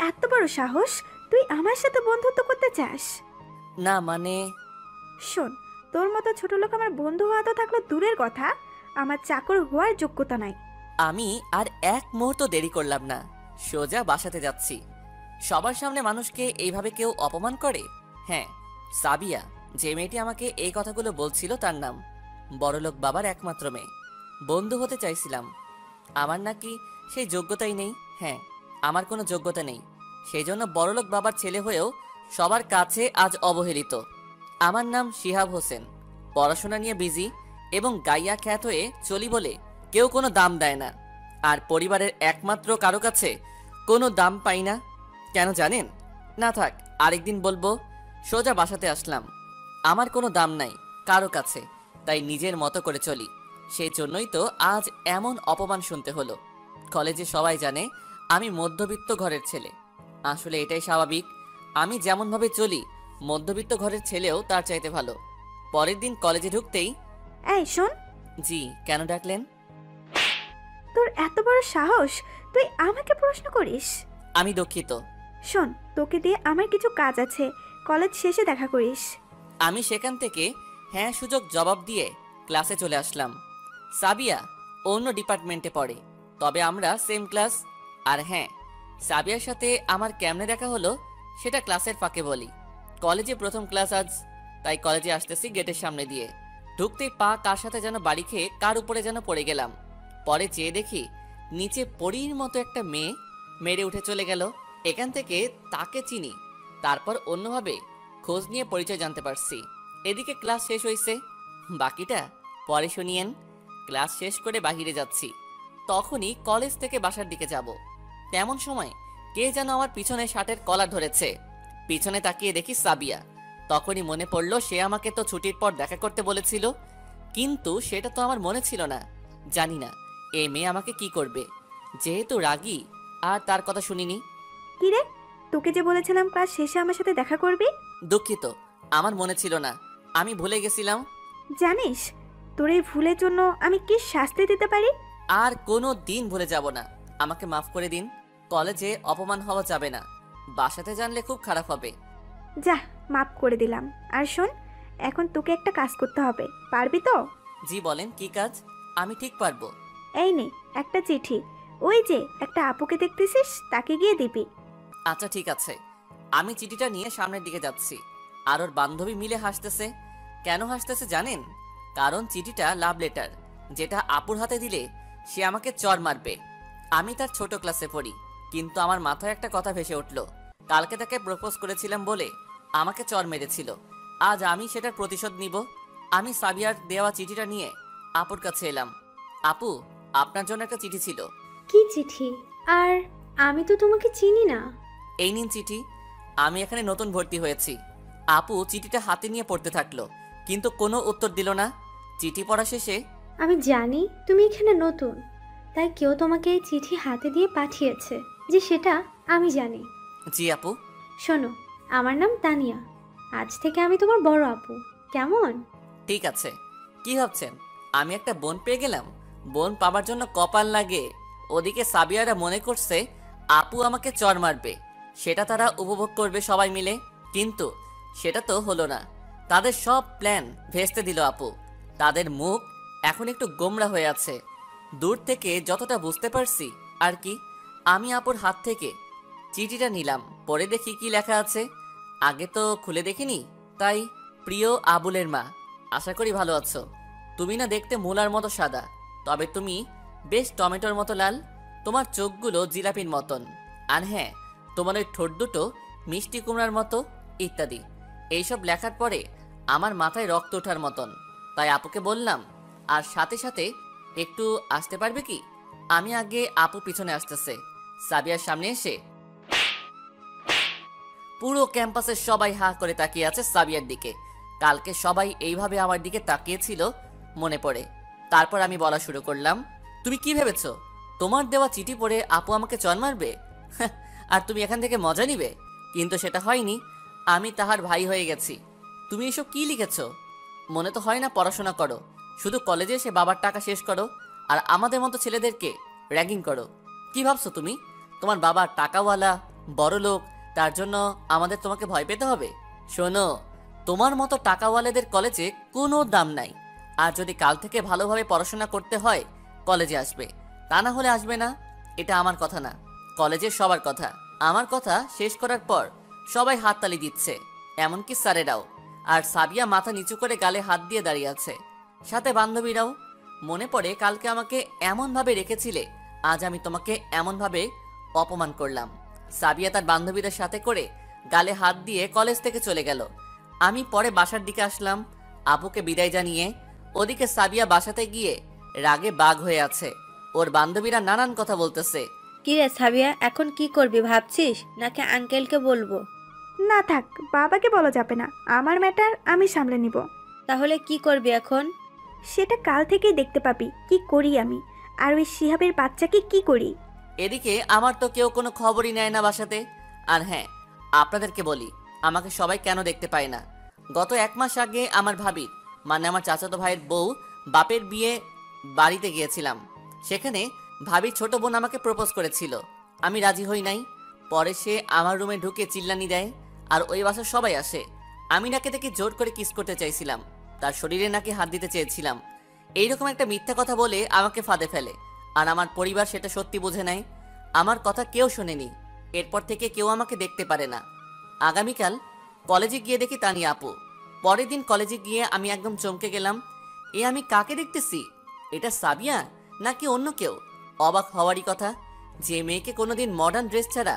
এত বড় সাহস, তুই আমার সাথে বন্ধুত্ব করতে চাস? না মানে। শোন, তোর মতো ছোট লোক আমার বন্ধু হওয়া তো থাকলো দূরের কথা, আমার চাকর হওয়ার যোগ্যতা নাই। আমি আর এক মুহূর্ত দেরি করলাম না, সোজা বাসাতে যাচ্ছি। সবার সামনে মানুষকে এইভাবে কেউ অপমান করে? হ্যাঁ, সাবিয়া, যে মেয়েটি আমাকে এই কথাগুলো বলছিল তার নাম। বড়লোক বাবার একমাত্র মেয়ে, বন্ধু হতে চাইছিলাম। আমার নাকি সেই যোগ্যতাই নেই। হ্যাঁ, আমার কোনো যোগ্যতা নেই, সেই জন্য বড়লোক বাবার ছেলে হয়েও সবার কাছে আজ অবহেলিত। আমার নাম শিহাব হোসেন, পড়াশোনা নিয়ে বিজি এবং গাইয়া খ্যাত হয়ে চলি বলে কেউ কোনো দাম দেয় না। আর পরিবারের একমাত্র কারো কাছে কোনো দাম পাই না। কেন জানেন? না থাক, আরেকদিন বলবো। সোজা বাসাতে আসলাম। আমার কোনো দাম নাই কারো কাছে, তাই নিজের মতো করে চলি। সেই জন্যই তো আজ এমন অপমান শুনতে হলো। কলেজে সবাই জানে আমি মধ্যবিত্ত ঘরের ছেলে। আসলে এটাই স্বাভাবিক, আমি যেমনভাবে চলি মধ্যবিত্ত ঘরের ছেলেও তার চাইতে ভালো। পরের দিন কলেজে ঢুকতেই। এই শোন। জি, কেন ডাকলেন? তোর এত বড় সাহস, তুই আমাকে প্রশ্ন করিস? আমি দুঃখিত। শোন, তোকে দিয়ে আমার কিছু কাজ আছে, কলেজ শেষে দেখা করিস। আমি সেখান থেকে হ্যাঁ সুযোগ জবাব দিয়ে ক্লাসে চলে আসলাম। সাবিয়া অন্য ডিপার্টমেন্টে পড়ে, তবে আমরা সেম ক্লাস। আর হ্যাঁ, সাবিয়ার সাথে আমার কেমনে দেখা হলো সেটা ক্লাসের ফাঁকে বলি। কলেজে প্রথম ক্লাস আজ, তাই কলেজে আসতেছি গেটের সামনে দিয়ে। ঢুকতেই পা কার সাথে যেন বাড়ি খেয়ে কার উপরে যেন পড়ে গেলাম। পরে চেয়ে দেখি নিচে পরীর মতো একটা মেয়ে মেরে উঠে চলে গেল। এখান থেকে তাকে চিনি, তারপর অন্যভাবে খোঁজ নিয়ে পরিচয় জানতে পারছি। এদিকে ক্লাস শেষ হয়েছে, বাকিটা পরে শুনিয়েন। ক্লাস শেষ করে বাহিরে যাচ্ছি, তখনই কলেজ থেকে বাসার দিকে যাব। তেমন সময় কে যেন আমার পিছনে শার্টের কলার ধরেছে। পিছনে তাকিয়ে দেখি সাবিয়া। তখনই মনে পড়ল সে আমাকে তো ছুটির পর দেখা করতে বলেছিল, কিন্তু সেটা তো আমার মনে ছিল না। জানি না এই মেয়ে আমাকে কি করবে, যেহেতু রাগী আর তার কথা শুনিনি। কিরে, তোকে যে বলেছিলাম ক্লাস শেষে আমার সাথে দেখা করবি? দুঃখিত, আমার মনে ছিল না, আমি ভুলে গেছিলাম। জানিস তোর এই ভুলের জন্য আমি কি শাস্তি দিতে পারি? আর কোনো দিন ভুলে যাব না, আমাকে মাফ করে দিন। কলেজে অপমান হওয়া যাবে না, বাসাতে জানলে খুব খারাপ হবে। যা, মাফ করে দিলাম। আর শোন, এখন তোকে একটা কাজ করতে হবে, পারবি তো? জি বলেন, কি কাজ? আমি ঠিক পারবো। এই নে একটা চিঠি, ওই যে একটা আপুকে দেখতেছিস, তাকে গিয়ে দিবি। আচ্ছা ঠিক আছে। আমি চিঠিটা নিয়ে সামনের দিকে যাচ্ছি, আর ওর বান্ধবী মিলে হাসতেছে। কেন হাসতেছে জানেন? কারণ চিঠিটা লাভ লেটার, যেটা আপুর হাতে দিলে সে আমাকে চড় মারবে। আমি তার ছোট ক্লাসে পড়ি, কিন্তু আমার মাথায় একটা কথা ভেসে উঠল। কালকে তাকে প্রপোজ করেছিলাম বলে আমাকে চড় মেরেছিল, আজ আমি সেটার প্রতিশোধ নিব। আমি সাবিয়ার দেওয়া চিঠিটা নিয়ে আপুর কাছে এলাম। আপু, আপনার জন্য একটা চিঠি ছিল। কি চিঠি? আর আমি তো তোমাকে চিনি না। এই নিন চিঠি। আমি এখানে নতুন ভর্তি হয়েছি। আপু চিঠিটা হাতে নিয়ে পড়তে থাকলো, কিন্তু কোনো উত্তর দিল না। চিঠি পড়া শেষে। আমি জানি তুমি এখানে নতুন, তাই কেউ তোমাকে এই চিঠি হাতে দিয়ে পাঠিয়েছে, যে সেটা আমি জানি। জি আপু। শোনো, আমার নাম তানিয়া, আজ থেকে আমি তোমার বড় আপু, কেমন? ঠিক আছে। কি ভাবছেন আমি একটা বোন পেয়ে গেলাম? বোন পাবার জন্য কপাল লাগে। ওদিকে সাবিয়ারা মনে করছে আপু আমাকে চড় মারবে, সেটা তারা উপভোগ করবে সবাই মিলে, কিন্তু সেটা তো হলো না। তাদের সব প্ল্যান ভেস্তে দিল আপু। তাদের মুখ এখন একটু গোমরা হয়ে আছে। দূর থেকে যতটা বুঝতে পারছি আর কি। আমি আপুর হাত থেকে চিঠিটা নিলাম, পরে দেখি কি লেখা আছে। আগে তো খুলে দেখিনি, তাই। প্রিয় আবুলের মা, আশা করি ভালো আছো। তুমি না দেখতে মূলার মতো সাদা, তবে তুমি বেশ টমেটোর মতো লাল। তোমার চোখগুলো জিলাপির মতন। আর হ্যাঁ, তোমার ওই ঠোঁট দুটো মিষ্টি কুমড়ার মতো, ইত্যাদি। এইসব লেখার পরে আমার মাথায় রক্ত ওঠার মতন। তাই আপুকে বললাম, আর সাথে সাথে একটু আসতে পারবে কি? আমি আগে, আপু পিছনে আসতেছে। সাবিয়ার সামনে এসে পুরো ক্যাম্পাসের সবাই হা করে তাকিয়ে আছে সাবিয়ার দিকে। কালকে সবাই এইভাবে আমার দিকে তাকিয়েছিল মনে পড়ে। তারপর আমি বলা শুরু করলাম, তুমি কি ভেবেছো তোমার দেওয়া চিঠি পড়ে আপু আমাকে চড় মারবে? আর তুমি এখান থেকে মজা নিবে? কিন্তু সেটা হয়নি। আমি তাহার ভাই হয়ে গেছি। তুমি এসব কি লিখেছো? মনে তো হয় না পড়াশোনা করো, শুধু কলেজে এসে বাবার টাকা শেষ করো আর আমাদের মতো ছেলেদেরকে র্যাগিং করো। কি ভাবছো তুমি তোমার বাবা টাকাওয়ালা, বড় লোক, তার জন্য আমাদের তোমাকে ভয় পেতে হবে? শোনো, তোমার মতো টাকাওয়ালাদের কলেজে কোনো দাম নাই। আর যদি কাল থেকে ভালোভাবে পড়াশোনা করতে হয় কলেজে আসবে, তা না হলে আসবে না। এটা আমার কথা না, কলেজের সবার কথা। আমার কথা শেষ করার পর সবাই হাততালি দিচ্ছে, এমনকি স্যারেরাও। আর সাবিয়া মাথা নিচু করে গালে হাত দিয়ে দাঁড়িয়ে আছে, সাথে বান্ধবীরাও। মনে পড়ে কালকে আমাকে এমনভাবে রেখেছিলে, আজ আমি তোমাকে এমনভাবে অপমান করলাম। সাবিয়া তার বান্ধবীদের সাথে করে গালে হাত দিয়ে কলেজ থেকে চলে গেল। আমি পরে বাসার দিকে আসলাম আপুকে বিদায় জানিয়ে। ওদিকে সাবিয়া বাসাতে গিয়ে রাগে বাঘ হয়ে আছে, ওর বান্ধবীরা নানান কথা বলতেছে। কিরে সাবিয়া, এখন কি করবি ভাবছিস, নাকি আঙ্কেলকে বলবো? না থাক, বাবাকে বলা যাবে না, আমার ম্যাটার আমি সামলে নিব। তাহলে কি করবি এখন? সেটা কাল থেকেই দেখতে পাবি কি করি আমি, আর ওই শিহাবের বাচ্চাকে কি করি। এদিকে আমার তো কেউ কোনো খবরই নেয় না বাসাতে। আর হ্যাঁ, আপনাদেরকে বলি, আমাকে সবাই কেন দেখতে পায় না। গত 1 মাস আগে আমার ভাবির, মানে আমার চাচাতো ভাইয়ের বউ বাপের বিয়ে বাড়িতে গিয়েছিলাম। সেখানে ভাবির ছোট বোন আমাকে প্রপোজ করেছিল, আমি রাজি হই নাই। পরে সে আমার রুমে ঢুকে চিল্লানি দেয়, আর ওই বাসার সবাই আসে। আমি নাকি তাকে জোর করে কিস করতে চাইছিলাম, তার শরীরে নাকি হাত দিতে চেয়েছিলাম। এইরকম একটা মিথ্যা কথা বলে আমাকে ফাঁদে ফেলে। আর আমার পরিবার সেটা সত্যি বুঝে নেয়, আমার কথা কেউ শোনেনি। এরপর থেকে কেউ আমাকে দেখতে পারে না। আগামীকাল কলেজে গিয়ে দেখি তানিয়া আপু। পরের দিন কলেজে গিয়ে আমি একদম চমকে গেলাম, এ আমি কাকে দেখতেছি? এটা সাবিয়া নাকি অন্য কেউ? অবাক হওয়ারই কথা, যে মেয়েকে কোনোদিন মডার্ন ড্রেস ছাড়া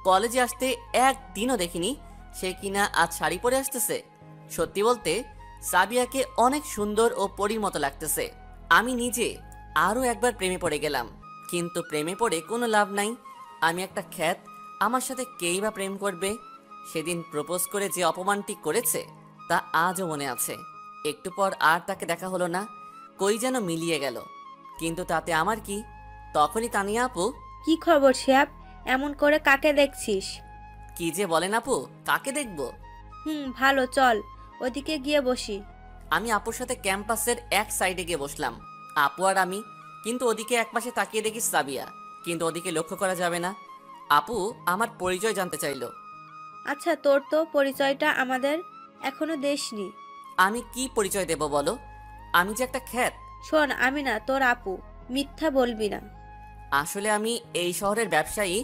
কলেজে আসতে একদিনও দেখিনি, সে কিনা আজ শাড়ি পরে আসতেছে। সত্যি বলতে সাবিয়াকে অনেক সুন্দর ও পরীর মতো লাগতেছে। আমি নিজে আরও একবার প্রেমে পড়ে গেলাম, কিন্তু প্রেমে পড়ে কোনো লাভ নাই। আমি একটা খ্যাত, আমার সাথে কেই বা প্রেম করবে? সেদিন প্রপোজ করে যে অপমানটি করেছে তা আজও মনে আছে। একটু পর আর তাকে দেখা হলো না, কই যেন মিলিয়ে গেল। কিন্তু তাতে আমার কি? তখনই তানিয়া আপু, কি খবর শিহাব, এমন করে কাকে দেখছিস? কি যে বলেন আপু, কাকে দেখব? ভালো, চল ওদিকে গিয়ে বসি। আমি আপুর সাথে ক্যাম্পাসের এক সাইডে গিয়ে বসলাম, আপু আর আমি। কিন্তু ওদিকে একপাশে তাকিয়ে দেখি সাবিয়া, কিন্তু ওদিকে লক্ষ্য করা যাবে না। আপু আমার পরিচয় জানতে চাইলো। আচ্ছা, তোর তো পরিচয়টা আমাদের এখনো দেসনি। আমি কি পরিচয় দেব বলো? আমি যে একটা খ্যাত। শোন, আমি না তোর আপু, মিথ্যা বলবি না। আসলে আমি এই শহরের ব্যবসায়ী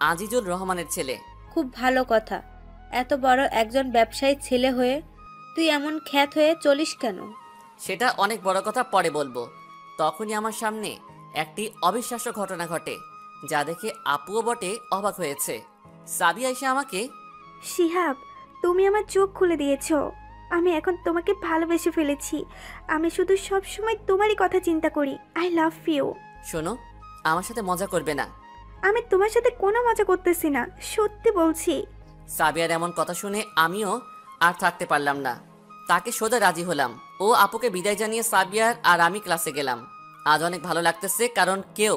আজিজুল রহমানের ছেলে। খুব ভালো কথা, এত বড় একজন ব্যবসায়ী ছেলে হয়ে তুই এমন খ্যাত হয়ে চলিস কেন? সেটা অনেক বড় কথা, পরে বলবো। তখনই আমার সামনে একটি অবিশ্বাস্য ঘটনা ঘটে, যা দেখে আপুও বটে অবাক হয়েছে। সাবিয়া এসে আমাকে, শিহাব, তুমি আমার চোখ খুলে দিয়েছো। আমি এখন তোমাকে ভালোবেসে ফেলেছি। আমি শুধু সব সময় তোমারই কথা চিন্তা করি। I love you. শোনো, আমার সাথে মজা করবে না। আমি তোমার সাথে কোনো মজা করতেছি না, সত্যি বলছি। সাবিয়ার এমন কথা শুনে আমিও আর থাকতে পারলাম না, তাকে সোজা রাজি হলাম। ও আপুকে বিদায় জানিয়ে সাবিয়ার আর আমি ক্লাসে গেলাম। আজ অনেক ভালো লাগতেছে, কারণ কেউ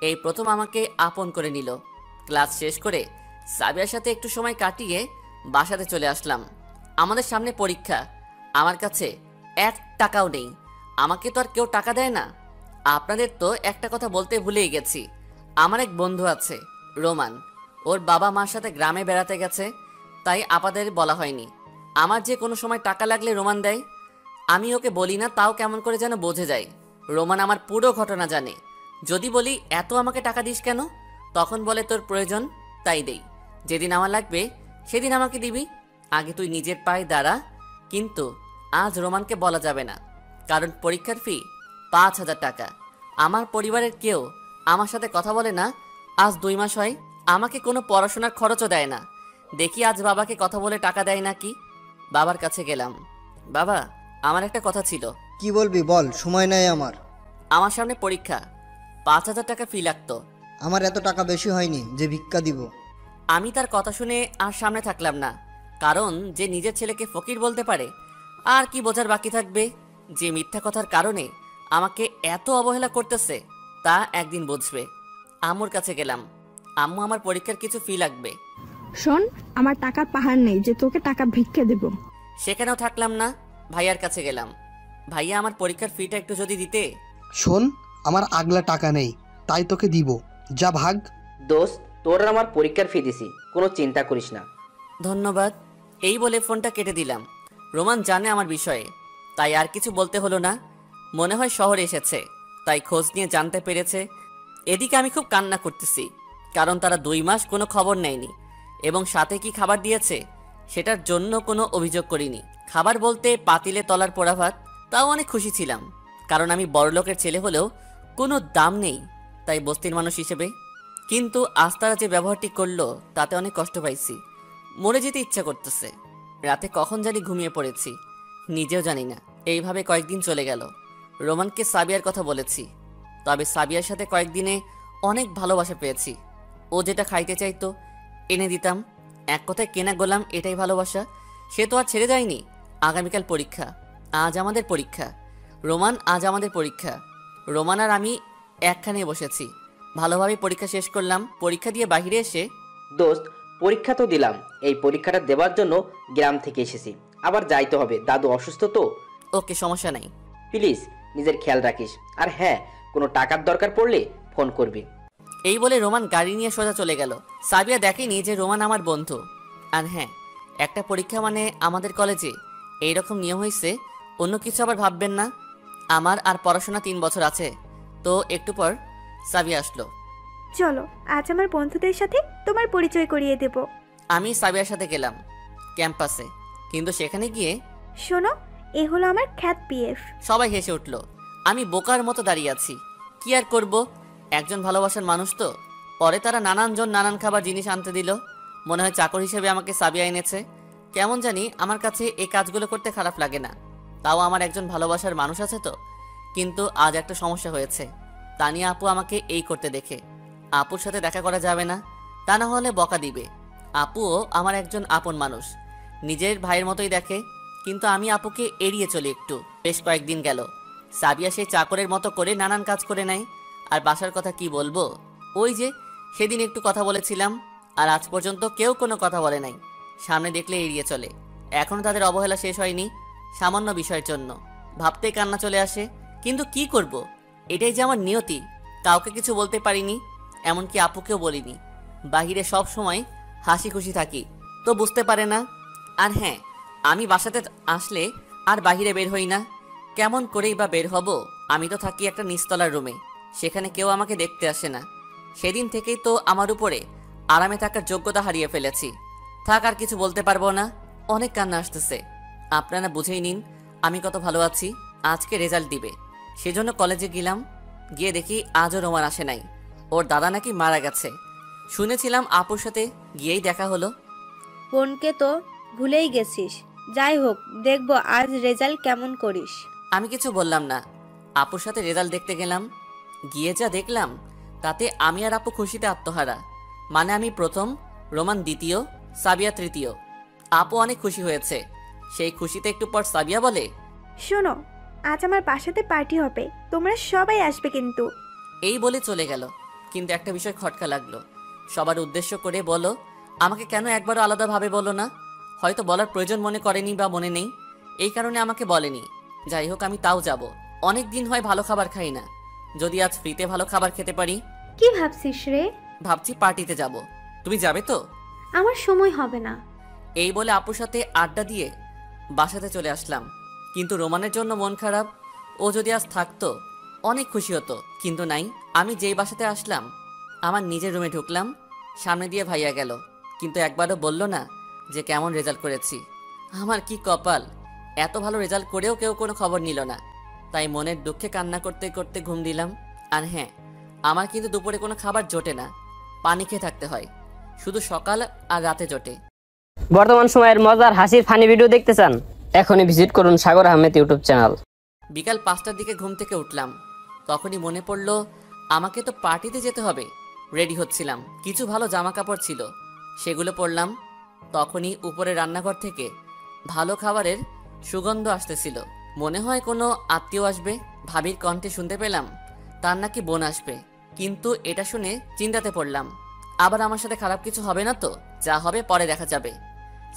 এই প্রথম আমাকে আপন করে নিল। ক্লাস শেষ করে সাবিয়ার সাথে একটু সময় কাটিয়ে বাসাতে চলে আসলাম। আমাদের সামনে পরীক্ষা, আমার কাছে 1 টাকাও নেই। আমাকে তো আর কেউ টাকা দেয় না। আপনাদের তো একটা কথা বলতে ভুলেই গেছি, আমার এক বন্ধু আছে রোমান, ওর বাবা মার সাথে গ্রামে বেড়াতে গেছে, তাই আপাদের বলা হয়নি। আমার যে কোনো সময় টাকা লাগলে রোমান দেয়, আমি ওকে বলি না, তাও কেমন করে যেন বোঝে যায়। রোমান আমার পুরো ঘটনা জানে। যদি বলি এত আমাকে টাকা দিস কেন, তখন বলে তোর প্রয়োজন তাই দেই, যেদিন আমার লাগবে সেদিন আমাকে দিবি, আগে তুই নিজের পায়ে দাঁড়া। কিন্তু আজ রোমানকে বলা যাবে না, কারণ পরীক্ষার ফি 5,000 টাকা। আমার পরিবারের কেউ আমার সাথে কথা বলে না আজ 2 মাস হয়, আমাকে কোনো পড়াশোনার খরচও দেয় না। দেখি আজ বাবাকে কথা বলে টাকা দেয় নাকি। বাবার কাছে গেলাম, বাবা আমার একটা কথা ছিল। কি বলবি বল, সময় নাই আমার। আমার সামনে পরীক্ষা, 5,000 টাকা ফি লাগতো। আমার এত টাকা বেশি হয়নি যে ভিক্ষা দিব। আমি তার কথা শুনে আর সামনে থাকলাম না, কারণ যে নিজের ছেলেকে ফকির বলতে পারে, আর কি বোঝার বাকি থাকবে? যে মিথ্যা কথার কারণে আমাকে এত অবহেলা করতেছে তা একদিন বুঝবে। আম্মুর কাছে গেলাম, আম্মু আমার পরীক্ষার কিছু ফি লাগবে। শোন, আমার টাকার পাহাড় নেই যে তোকে টাকা ভিক্ষে দেব। সেখানেও থাকলাম না, ভাইয়ার কাছে গেলাম, ভাইয়া আমার পরীক্ষার ফিটা একটু যদি দিতে। শোন, আমার আগলা টাকা নেই, তাই তোকে দিব, যা ভাগ। দোস্ত, তোর আর আমার পরীক্ষার ফি দিছি, কোনো চিন্তা করিস না। ধন্যবাদ। এই বলে ফোনটা কেটে দিলাম। রোমান জানে আমার বিষয়ে, তাই আর কিছু বলতে হলো না। মনে হয় শহরে এসেছে, তাই খোঁজ নিয়ে জানতে পেরেছে। এদিকে আমি খুব কান্না করতেছি, কারণ তারা 2 মাস কোনো খবর নেয়নি এবং সাথে কি খাবার দিয়েছে সেটার জন্য কোনো অভিযোগ করিনি। খাবার বলতে পাতিলে তলার পোড়া ভাত, তাও অনেক খুশি ছিলাম, কারণ আমি বড়লোকের ছেলে হলেও কোনো দাম নেই তাই বস্তির মানুষ হিসেবে। কিন্তু আজ তারা যে ব্যবহারটি করলো তাতে অনেক কষ্ট পাইছি। মরে যেতে ইচ্ছা করতেছে। রাতে কখন জানি ঘুমিয়ে পড়েছি, নিজেও জানি না। এইভাবে কয়েকদিন চলে গেল। রোমানকে সাবিয়ার কথা বলেছি, তবে সাবিয়ার সাথে কয়েকদিনে অনেক ভালোবাসা পেয়েছি। ও যেটা খাইতে চাইতো এনে দিতাম। এক কথায় কেনা গোলাম, এটাই ভালোবাসা। সে তো আর ছেড়ে যায়নি। আগামীকাল পরীক্ষা, আজ আমাদের পরীক্ষা। রোমান, আজ আমাদের পরীক্ষা। রোমান আর আমি একখানে বসেছি। ভালোভাবে পরীক্ষা শেষ করলাম। পরীক্ষা দিয়ে বাইরে এসে, দোস্ত, পরীক্ষা তো দিলাম, এই পরীক্ষাটা দেওয়ার জন্য গ্রাম থেকে এসেছি। আবার যাইতে হবে, দাদু অসুস্থ তো। ওকে, সমস্যা নাই। প্লিজ নিজের খেয়াল রাখিস। আর হ্যাঁ, কোনো টাকার দরকার পড়লে ফোন করবি। এই বলে রোমান গাড়ি নিয়ে সোজা চলে গেল। সাবিয়া দেখেনি যে রোমান আমার বন্ধু। আর হ্যাঁ, একটা পরীক্ষা মানে আমাদের কলেজে এইরকম নিয়ম হয়েছে, অন্য কিছু আবার ভাববেন না। আমার আর পড়াশোনা 3 বছর আছে। তো একটু পর সাবিয়া আসলো। চলো আজ আমার বন্ধুদের সাথে তোমার পরিচয় করিয়ে দেব। আমি সাবিয়ার সাথে গেলাম ক্যাম্পাসে, কিন্তু সেখানে গিয়ে শোনো, এ হলো আমার খ্যাত পিএফ। সবাই হেসে উঠল। আমি বোকার মতো দাঁড়িয়ে আছি। কি আর করব, একজন ভালোবাসার মানুষ তো। পরে তারা নানানজন নানান খাবার জিনিস আনতে দিল। মনে হয় চাকর হিসেবে আমাকে সাবিয়া এনেছে। কেমন জানি আমার কাছে এই কাজগুলো করতে খারাপ লাগে না। তাও আমার একজন ভালোবাসার মানুষ আছে তো। কিন্তু আজ একটা সমস্যা হয়েছে। তানিয়া আপু আমাকে এই করতে দেখে। আপুর সাথে দেখা করা যাবে না, তা না হলে বকা দিবে। আপুও আমার একজন আপন মানুষ, নিজের ভাইয়ের মতোই দেখে। কিন্তু আমি আপুকে এড়িয়ে চলি একটু। বেশ কয়েকদিন গেল, সাবিয়া সেই চাকরের মতো করে নানান কাজ করে নেয়। আর বাসার কথা কি বলবো, ওই যে সেদিন একটু কথা বলেছিলাম, আর আজ পর্যন্ত কেউ কোনো কথা বলে নাই। সামনে দেখলে এড়িয়ে চলে। এখনো তাদের অবহেলা শেষ হয়নি, সামান্য বিষয়ের জন্য। ভাবতেই কান্না চলে আসে। কিন্তু কি করব, এটাই যে আমার নিয়তি। কাউকে কিছু বলতে পারিনি, এমনকি আপুকেও বলিনি। বাহিরে সব সময় হাসি খুশি থাকি, তো বুঝতে পারে না। আর হ্যাঁ, আমি বাসাতে আসলে আর বাহিরে বের হই না। কেমন করেই বা বের হব? আমি তো থাকি একটা নিচতলার রুমে, সেখানে কেউ আমাকে দেখতে আসে না। সেদিন থেকেই তো আমার উপরে আরামে থাকার যোগ্যতা হারিয়ে ফেলেছি। থাক, আর কিছু বলতে পারবো না। অনেক কান্না আসতেছে। আপনারা বুঝেই নিন আমি কত ভালো আছি। আজকে রেজাল্ট দিবে, সেজন্য কলেজে গেলাম। গিয়ে দেখি আজও রোমান আসে নাই। ওর দাদা নাকি মারা গেছে। শুনেছিলাম আপুর সাথে গিয়েই দেখা হলো। বোনকে তো ভুলেই গেছিস। যাই হোক, দেখবো আজ রেজাল্ট কেমন করিস। আমি কিছু বললাম না। আপুর সাথে রেজাল্ট দেখতে গেলাম। গিয়ে যা দেখলাম, তাতে আমি আর আপু খুশিতে আত্মহারা। মানে আমি প্রথম, রোমান দ্বিতীয়, সাবিয়া তৃতীয়। আপু অনেক খুশি হয়েছে। সেই খুশিতে একটু পর সাবিয়া বলে, শোনো, আজ আমার বাসাতে পার্টি হবে, তোমরা সবাই আসবে কিন্তু। এই বলে চলে গেল। কিন্তু একটা বিষয় খটকা লাগলো। সবার উদ্দেশ্য করে বলো, আমাকে কেন একবারও আলাদাভাবে বলো না? হয়তো বলার প্রয়োজন মনে করেনি বা মনে নেই, এই কারণে আমাকে বলেনি। যাই হোক, আমি তাও যাব। অনেক দিন হয় ভালো খাবার খাই না। যদি আজ ফ্রিতে ভালো খাবার খেতে পারি। কি ভাবছিস রে? ভাবছি পার্টিতে যাব। তুমি যাবে তো? আমার সময় হবে না। এই বলে আপুর সাথে আড্ডা দিয়ে বাসাতে চলে আসলাম। কিন্তু রোমানের জন্য মন খারাপ। ও যদি আজ থাকতো অনেক খুশি হতো, কিন্তু নাই। আমি যেই বাসাতে আসলাম, আমার নিজের রুমে ঢুকলাম, সামনে দিয়ে ভাইয়া গেল, কিন্তু একবারও বলল না যে কেমন রেজাল্ট করেছি। আমার কি কপাল, এত ভালো রেজাল্ট করেও কেউ কোনো খবর নিল না। তাই মনের দুঃখে কান্না করতে করতে ঘুম দিলাম। আর হ্যাঁ, আমার কিন্তু দুপুরে কোনো খাবার জোটে না, পানি খেয়ে থাকতে হয়। শুধু সকাল আর রাতে জোটে। বর্তমান সময়ের মজার হাসির ফানি ভিডিও দেখতে চান? এখনই ভিজিট করুন সাগর আহমেদ ইউটিউব চ্যানেল। বিকাল 5টার দিকে ঘুম থেকে উঠলাম। তখনই মনে পড়ল আমাকে তো পার্টিতে যেতে হবে। রেডি হচ্ছিলাম, কিছু ভালো জামা কাপড় ছিল, সেগুলো পরলাম। তখনই উপরে রান্নাঘর থেকে ভালো খাবারের সুগন্ধ আসতেছিল। মনে হয় কোনো আত্মীয় আসবে। ভাবির কণ্ঠে শুনতে পেলাম তার নাকি বোন আসবে। কিন্তু এটা শুনে চিন্তাতে পড়লাম, আবার আমার সাথে খারাপ কিছু হবে না তো? যা হবে পরে দেখা যাবে।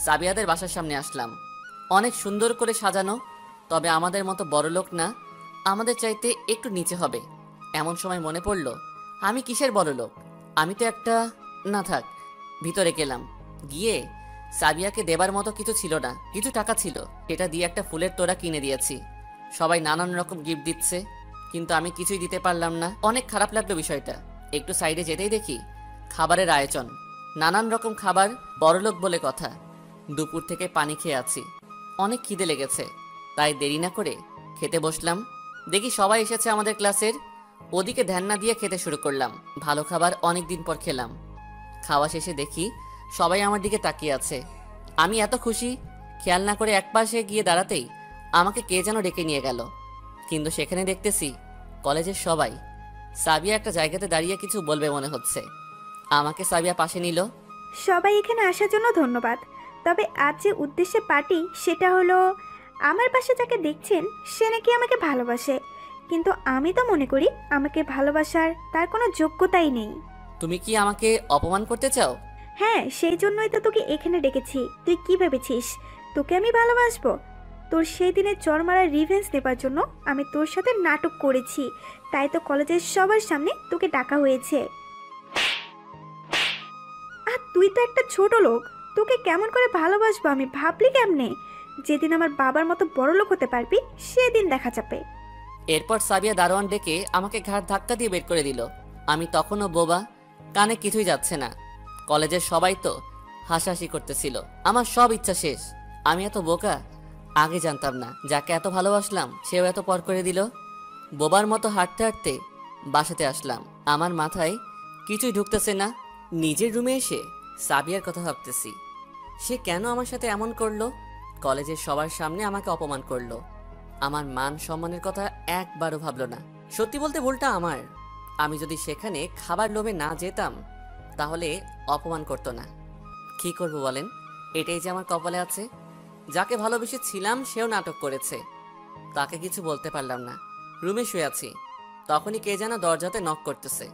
সাবিয়াদের বাসার সামনে আসলাম। অনেক সুন্দর করে সাজানো, তবে আমাদের মতো বড়লোক না, আমাদের চাইতে একটু নিচে হবে। এমন সময় মনে পড়ল, আমি কিসের বড়লোক? আমি তো একটা না থাক, ভিতরে গেলাম। গিয়ে সাবিয়াকে দেবার মতো কিছু ছিল না, কিছু টাকা ছিল, সেটা দিয়ে একটা ফুলের তোড়া কিনে দিয়েছি। সবাই নানান রকম গিফট দিচ্ছে, কিন্তু আমি কিছুই দিতে পারলাম না। অনেক খারাপ লাগলো বিষয়টা। একটু সাইডে যেতেই দেখি খাবারের আয়োজন, নানান রকম খাবার, বড়লোক বলে কথা। দুপুর থেকে পানি খেয়ে আছি, অনেক খিদে লেগেছে, তাই দেরি না করে খেতে বসলাম। দেখি সবাই এসেছে আমাদের ক্লাসের, ওদিকে ধ্যান না দিয়ে খেতে শুরু করলাম। ভালো খাবার অনেক দিন পর খেলাম। খাওয়া শেষে দেখি সবাই আমার দিকে তাকিয়ে আছে। আমি এত খুশি, খেয়াল না করে একপাশে গিয়ে দাঁড়াতেই আমাকে কে যেন ডেকে নিয়ে গেল। কিন্তু সেখানে দেখতেছি কলেজের সবাই। সাবিয়া একটা জায়গাতে দাঁড়িয়ে কিছু বলবে মনে হচ্ছে। আমাকে সাবিয়া পাশে নিল। সবাই এখানে আসার জন্য ধন্যবাদ। তবে আজ যে উদ্দেশ্যে পার্টি সেটা হলো, আমার পাশে যাকে দেখছেন সে নাকি আমাকে ভালোবাসে, কিন্তু আমি তো মনে করি আমাকে ভালোবাসার তার কোনো যোগ্যতাই নেই। তুমি কি আমাকে অপমান করতে চাও? হ্যাঁ, সেই জন্যই তো তোকে এখানে ডেকেছি। তুই কি ভেবেছিস তোকে আমি ভালোবাসবো? তোর সেই দিনের চর মারার রিভেঞ্জ নেবার জন্য আমি তোর সাথে নাটক করেছি, তাই তো কলেজের সবার সামনে তোকে ডাকা হয়েছে। আর তুই তো একটা ছোট লোক, তোকে কেমন করে ভালোবাসবো আমি ভাবলি কেমনে? যেদিন আমার বাবার মতো বড় লোক হতে পারবি সেদিন দেখা যাবে। এরপর সাবিয়া দারোয়ান ডেকে আমাকে ঘাড় ধাক্কা দিয়ে বের করে দিল। আমি তখনও বোবা, কানে কিছুই যাচ্ছে না। কলেজের সবাই তো হাসাহাসি করতেছিল। আমার সব ইচ্ছা শেষ। আমি এত বোকা, আগে জানতাম না। যাকে এত ভালোবাসলাম সেও এত পর করে দিল। বোবার মতো হাঁটতে হাঁটতে বাসাতে আসলাম। আমার মাথায় কিছুই ঢুকতেছে না। নিজের রুমে এসে সাবিয়ার কথা ভাবতেছি। সে কেন আমার সাথে এমন করলো? কলেজের সবার সামনে আমাকে অপমান করলো। আমার মান সম্মানের কথা একবারও ভাবলো না। সত্যি বলতে ভুলটা আমার। আমি যদি সেখানে খাবার লোভে না যেতাম তাহলে অপমান করতো না। কি করব বলেন? এটাই যে আমার কপালে আছে। যাকে ভালোবেসেছিলাম সেও নাটক করেছে, তাকে কিছু বলতে পারলাম না। রুমে শুয়ে আছি, তখনই কে যেন দরজাতে নক করতেছে,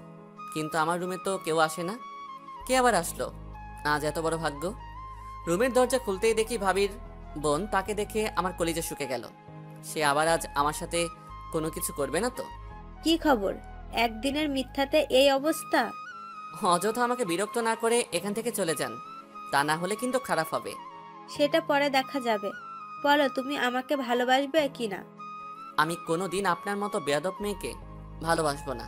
কিন্তু আমার রুমে তো কেউ আসে না। কে আবার আসলো? আজ এত বড় ভাগ্য। রুমের দরজা খুলতেই দেখি ভাবির বোন। তাকে দেখে আমার কলিজা শুকে গেল। সে আবার আজ আমার সাথে কোনো কিছু করবে না তো? কি খবর? একদিনের মিথ্যাতে এই অবস্থা? অযথা আমাকে বিরক্ত না করে এখান থেকে চলে যান, তা না হলে কিন্তু খারাপ হবে। সেটা পরে দেখা যাবে। বলো, তুমি আমাকে ভালোবাসবে কি না? আমি কোনো দিন আপনার মতো বেয়াদব মেয়েকে ভালোবাসবো না।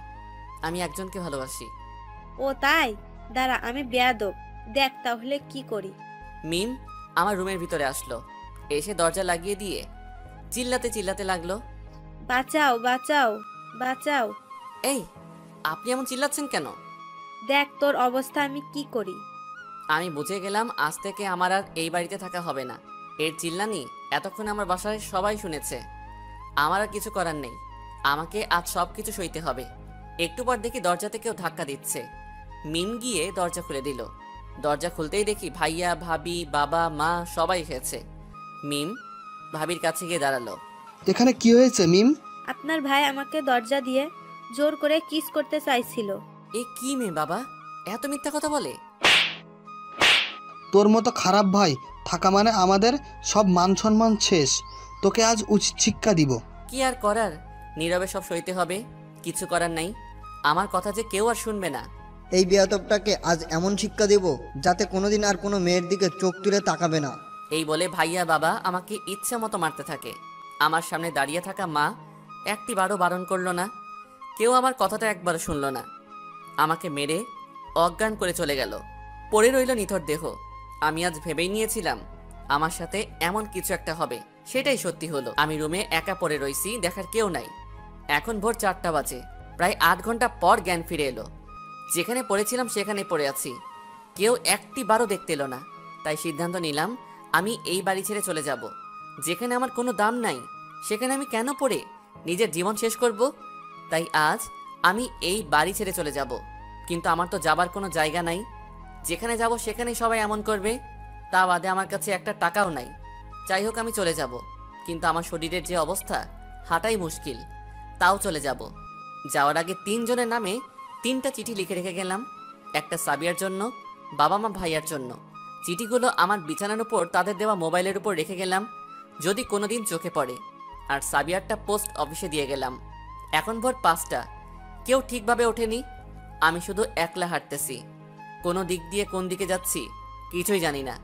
আমি একজনকে ভালোবাসি। ও তাই? দাঁড়া, আমি বেয়াদব, দেখ তাহলে কি করি। মিম আমার রুমের ভিতরে আসলো, এসে দরজা লাগিয়ে দিয়ে চিল্লাতে চিল্লাতে লাগলো, বাঁচাও বাঁচাও বাঁচাও। এই আপনি এমন চিল্লাচ্ছেন কেন? দেখ তোর অবস্থা আমি কি করি। আমি বুঝে গেলাম আজ থেকে আমার আর এই বাড়িতে থাকা হবে না। এর চিল্লানি এতক্ষণ আমার বাসায় সবাই শুনেছে। আমার আর কিছু করার নেই, আমাকে আজ সব কিছু সইতে হবে। একটু পর দেখি দরজাতে কেউ ধাক্কা দিচ্ছে। মিম গিয়ে দরজা খুলে দিল। দরজা খুলতেই দেখি ভাইয়া, ভাবি, বাবা, মা সবাই এসেছে। মিম ভাবির কাছে গিয়ে দাঁড়ালো। এখানে কি হয়েছে মিম? আপনার ভাই আমাকে দরজা দিয়ে জোর করে কিস করতে চাইছিল। এ কি মেয়ে বাবা, এত মিথ্যা কথা বলে? তোর মতো খারাপ ভাই থাকা মানে আমাদের সব মান সম্মান শেষ। তোকে আজ উচিত শিক্ষা দিব। কি আর করার, নীরবে সব সইতে হবে। কিছু করার নাই, আমার কথা যে কেউ আর শুনবে না। এই বেয়াদবটাকে আজ এমন শিক্ষা দেব যাতে কোনোদিন আর কোনো মেয়ের দিকে চোখ তুলে তাকাবে না। এই বলে ভাইয়া বাবা আমাকে ইচ্ছা মতো মারতে থাকে। আমার সামনে দাঁড়িয়ে থাকা মা একটি বারও বারণ করলো না। কেউ আমার কথাটা একবারও শুনলো না। আমাকে মেরে অজ্ঞান করে চলে গেল। পড়ে রইল নিথর দেহ। আমি আজ ভেবেই নিয়েছিলাম আমার সাথে এমন কিছু একটা হবে, সেটাই সত্যি হলো। আমি রুমে একা পড়ে রইছি, দেখার কেউ নাই। এখন ভোর 4টা বাজে। প্রায় 8 ঘন্টা পর জ্ঞান ফিরে এলো। যেখানে পড়েছিলাম সেখানে পড়ে আছি, কেউ একটি বারও দেখতে এলো না। তাই সিদ্ধান্ত নিলাম আমি এই বাড়ি ছেড়ে চলে যাব। যেখানে আমার কোনো দাম নাই সেখানে আমি কেন পড়ে নিজের জীবন শেষ করব? তাই আজ আমি এই বাড়ি ছেড়ে চলে যাব। কিন্তু আমার তো যাবার কোনো জায়গা নাই। যেখানে যাব সেখানেই সবাই এমন করবে, তা বাদে আমার কাছে একটা টাকাও নাই। যাই হোক আমি চলে যাব, কিন্তু আমার শরীরের যে অবস্থা হাঁটাই মুশকিল। তাও চলে যাব। যাওয়ার আগে 3 জনের নামে 3টা চিঠি লিখে রেখে গেলাম। একটা সাবিয়ার জন্য, বাবা মা ভাইয়ার জন্য। চিঠিগুলো আমার বিছানার উপর তাদের দেওয়া মোবাইলের উপর রেখে গেলাম, যদি কোনোদিন চোখে পড়ে। আর সাবিয়ারটা পোস্ট অফিসে দিয়ে গেলাম। এখন ভোর 5টা, কেউ ঠিকভাবে ওঠেনি। আমি শুধু একলা হাঁটতেছি। কোনো দিক দিয়ে কোন দিকে যাচ্ছি কিছুই জানি না।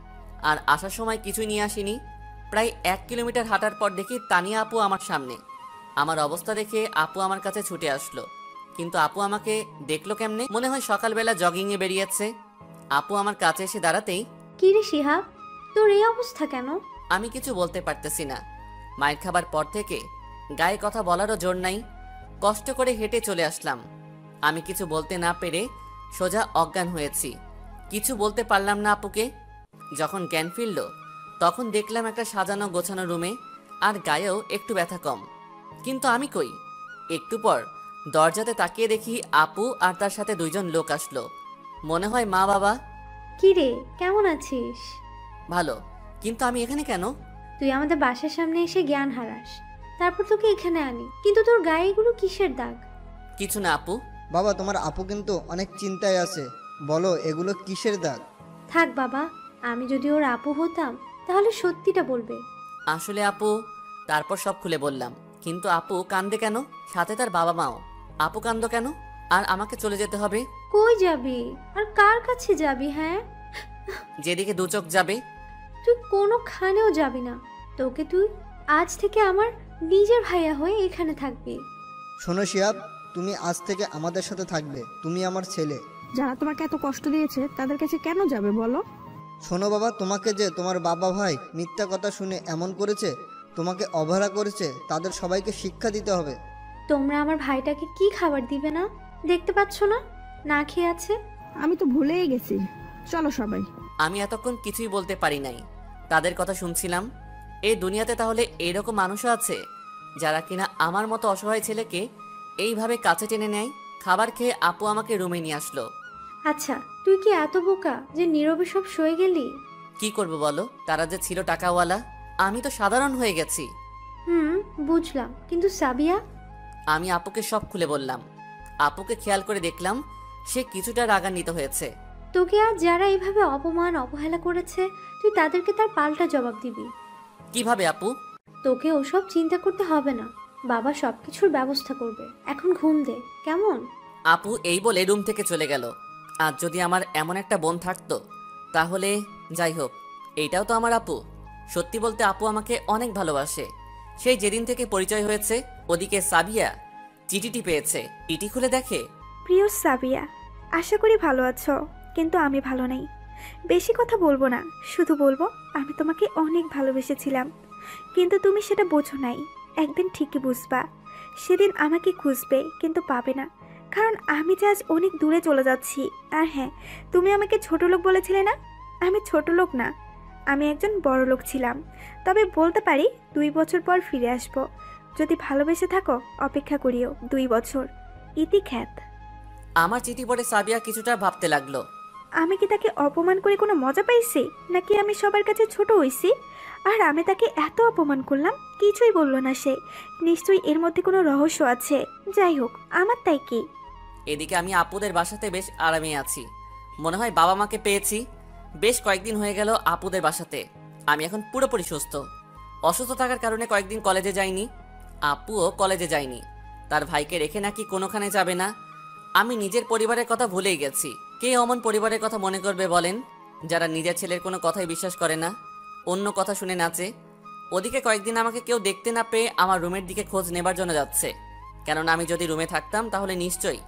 আর আসার সময় কিছুই নিয়ে আসিনি। প্রায় 1 কিলোমিটার হাঁটার পর দেখি তানিয়া আপু আমার সামনে। আমার অবস্থা দেখে আপু আমার কাছে ছুটে আসলো, কিন্তু আপু আমাকে দেখলো কেমনে? মনে হয় সকালবেলা জগিংয়ে বেরিয়েছে। আপু আমার কাছে এসে দাঁড়াতেই, কি রে শিহাব, তোর এই অবস্থা কেন? আমি কিছু বলতে পারতেছি না। মায়ের খাবার পর থেকে গায়ে কথা বলারও জোর নাই। কষ্ট করে হেঁটে চলে আসলাম। আমি কিছু বলতে না পেরে সোজা অজ্ঞান হয়েছি। কিছু বলতে পারলাম না আপুকে। যখন জ্ঞান ফিরল তখন দেখলাম একটা সাজানো গোছানো রুমে, আর গায়েও একটু ব্যথা কম। কিন্তু আমি কই? একটু পর দরজাতে তাকিয়ে দেখি আপু আর তার সাথে 2 জন লোক আসলো। মনে হয় মা বাবা। কি রে, কেমন আছিস? ভালো, কিন্তু আমি এখানে কেন? তুই আমাদের বাসার সামনে এসে জ্ঞান হারাস, তারপর তোকে এখানে আনি। কিন্তু তোর গায়ে এগুলো কিসের দাগ? কিছু না আপু। বাবা, তোমার আপু কিন্তু অনেক চিন্তায় আছে। বলো, এগুলো কিসের দাগ? থাক বাবা, আমি যদি ওর আপু হতাম তাহলে সত্যিটা বলবে। আসলে আপু, তারপর সব খুলে বললাম। কিন্তু আপু কান্দে কেন? সাথে তার বাবা মাও। আপু কান্দো কেন? আর আমাকে চলে যেতে হবে? কই যাবি আর কার কাছে যাবি? হ্যাঁ, যেদিকে 2 চোখ যাবে। তুই কোনোখানেও যাবি না। তোকে তুই আজ থেকে আমার নিজের ভাইয়া হয়ে এখানে থাকবি। শোনো শিহাব, তুমি আজ থেকে আমাদের সাথে থাকবে। তুমি আমার ছেলে। যারা তোমাকে এত কষ্ট দিয়েছে তাদের কাছে কেন যাবে বলো? শোনো বাবা, তোমাকে যে তোমার বাবা ভাই মিথ্যা কথা শুনে এমন করেছে, তোমাকে অবহেলা করেছে, তাদের সবাইকে শিক্ষা দিতে হবে। তোমরা আমার ভাইটাকে কি খাবার দিবে না? দেখতে পাচ্ছ না, না খেয়ে আছে। আমি তো ভুলেই গেছি। চলো সবাই। আমি এতক্ষণ কিছুই বলতে পারি নাই, তাদের কথা শুনছিলাম। এই দুনিয়াতে তাহলে এইরকম মানুষও আছে যারা কিনা আমার মতো অসহায় ছেলেকে এইভাবে কাছে টেনে নেয়। খাবার খেয়ে আপু আমাকে রুমে নিয়ে আসলো। আচ্ছা, তুই কি এত বোকা যে নীরবে সব সয়ে গেলি? কি করব বলো, তারা যে ছিল টাকাওয়ালা, আমি তো সাধারণ হয়ে গেছি। বুঝলাম, কিন্তু সাবিয়া? আমি আপুকে সব খুলে বললাম। আপুকে খেয়াল করে দেখলাম সে কিছুটা রাগান্বিত হয়েছে। তোকে আজ যারা এইভাবে অপমান অবহেলা করেছে, তুই তাদেরকে তার পাল্টা জবাব দিবি। কিভাবে আপু? তোকে ওসব চিন্তা করতে হবে না, বাবা সবকিছুর ব্যবস্থা করবে। এখন ঘুম দে, কেমন? আপু এই বলে রুম থেকে চলে গেল। আজ যদি আমার এমন একটা বোন থাকতো তাহলে, যাই হোক, এইটাও তো আমার আপু। সত্যি বলতে আপু আমাকে অনেক ভালোবাসে। সেই যেদিন থেকে পরিচয় হয়েছে। ওদিকে সাবিয়া চিঠিটি পেয়েছে। চিঠি খুলে দেখে, প্রিয় সাবিয়া, আশা করি ভালো আছো, কিন্তু আমি ভালো নেই। বেশি কথা বলবো না, শুধু বলবো আমি তোমাকে অনেক ভালোবেসেছিলাম, কিন্তু তুমি সেটা বোঝো নাই। একদিন ঠিকই বুঝবা। সেদিন আমাকে খুঁজবে, কিন্তু পাবে না, কারণ আমি যে আজ অনেক দূরে চলে যাচ্ছি। আর হ্যাঁ, তুমি আমাকে ছোট লোক বলেছিলে না? আমি ছোট লোক না, আমি একজন বড় লোক ছিলাম। তবে বলতে পারি 2 বছর পর ফিরে আসবো। যদি ভালোবেসে থাকো অপেক্ষা করিও 2 বছর। ইতি খ্যাত। আমার চিঠি পড়ে সাবিয়া কিছুটা ভাবতে লাগলো। আমি কি তাকে অপমান করে কোনো মজা পাইছি, নাকি আমি সবার কাছে ছোট হইছি? আর আমি তাকে এত অপমান করলাম, কিছুই বললো না সে। নিশ্চয়ই এর মধ্যে কোনো রহস্য আছে। যাই হোক, আমার তাই কি। এদিকে আমি আপুদের বাসাতে বেশ আরামে আছি। মনে হয় বাবা মাকে পেয়েছি। বেশ কয়েকদিন হয়ে গেল আপুদের বাসাতে। আমি এখন পুরোপুরি সুস্থ। অসুস্থ থাকার কারণে কয়েকদিন কলেজে যাইনি। আপুও কলেজে যায়নি। তার ভাইকে রেখে নাকি কোনোখানে যাবে না। আমি নিজের পরিবারের কথা ভুলেই গেছি। কে অমন পরিবারের কথা মনে করবে বলেন, যারা নিজের ছেলের কোনো কথাই বিশ্বাস করে না, অন্য কথা শুনে নাচে। ওদিকে কয়েকদিন আমাকে কেউ দেখতে না পেয়ে আমার রুমের দিকে খোঁজ নেবার জন্য যাচ্ছে। কেননা আমি যদি রুমে থাকতাম তাহলে নিশ্চয়ই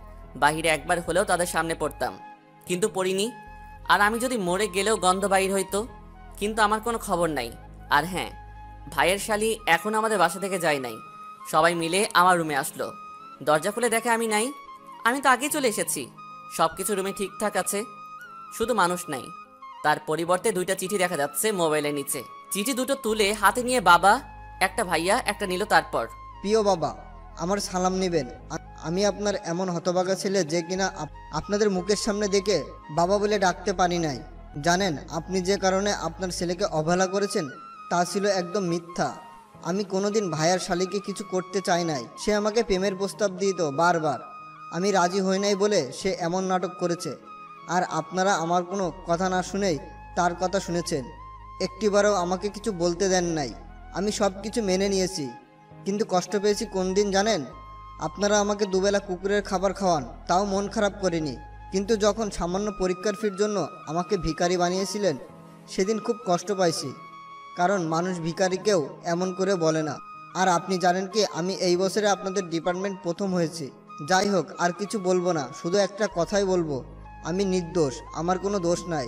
বাহিরে একবার হলেও তাদের সামনে পড়তাম, কিন্তু পড়িনি। আর আমি যদি মরে গেলেও গন্ধ বাহির হইতো, কিন্তু আমার কোনো খবর নাই। আর হ্যাঁ, ভাইয়ের শালি এখন আমাদের বাসা থেকে যায় নাই। সবাই মিলে আমার রুমে আসলো। দরজা খুলে দেখে আমি নাই। আমি তো আগে চলে এসেছি। সব কিছু রুমে ঠিকঠাক আছে, শুধু মানুষ নাই। তার পরিবর্তে 2টা চিঠি দেখা যাচ্ছে মোবাইলের নিচে। চিঠি দুটো তুলে হাতে নিয়ে বাবা, একটা ভাইয়া, একটা নিল। তারপর, প্রিয় বাবা, আমার সালাম নেবেন। আমি আপনার এমন হতভাগা ছেলে যে কিনা আপনাদের মুখের সামনে দেখে বাবা বলে ডাকতে পারি নাই। জানেন, আপনি যে কারণে আপনার ছেলেকে অবহেলা করেছেন তা ছিল একদম মিথ্যা। আমি কোনোদিন ভাইয়ার শালিকে কিছু করতে চাই নাই। সে আমাকে প্রেমের প্রস্তাব দিত বারবার। আমি রাজি হই নাই বলে সে এমন নাটক করেছে। আর আপনারা আমার কোনো কথা না শুনেই তার কথা শুনেছেন। একটিবারও আমাকে কিছু বলতে দেন নাই। আমি সব কিছু মেনে নিয়েছি, কিন্তু কষ্ট পেয়েছি কোন দিন জানেন? আপনারা আমাকে দুবেলা কুকুরের খাবার খাওয়ান, তাও মন খারাপ করিনি। কিন্তু যখন সামান্য পরীক্ষার ফির জন্য আমাকে ভিখারি বানিয়েছিলেন সেদিন খুব কষ্ট পাইছি, কারণ মানুষ ভিখারিকেও এমন করে বলে না। আর আপনি জানেন কি, আমি এই বছরে আপনাদের ডিপার্টমেন্ট প্রথম হয়েছি। যাই হোক, আর কিছু বলবো না, শুধু একটা কথাই বলবো, আমি নির্দোষ, আমার কোনো দোষ নাই।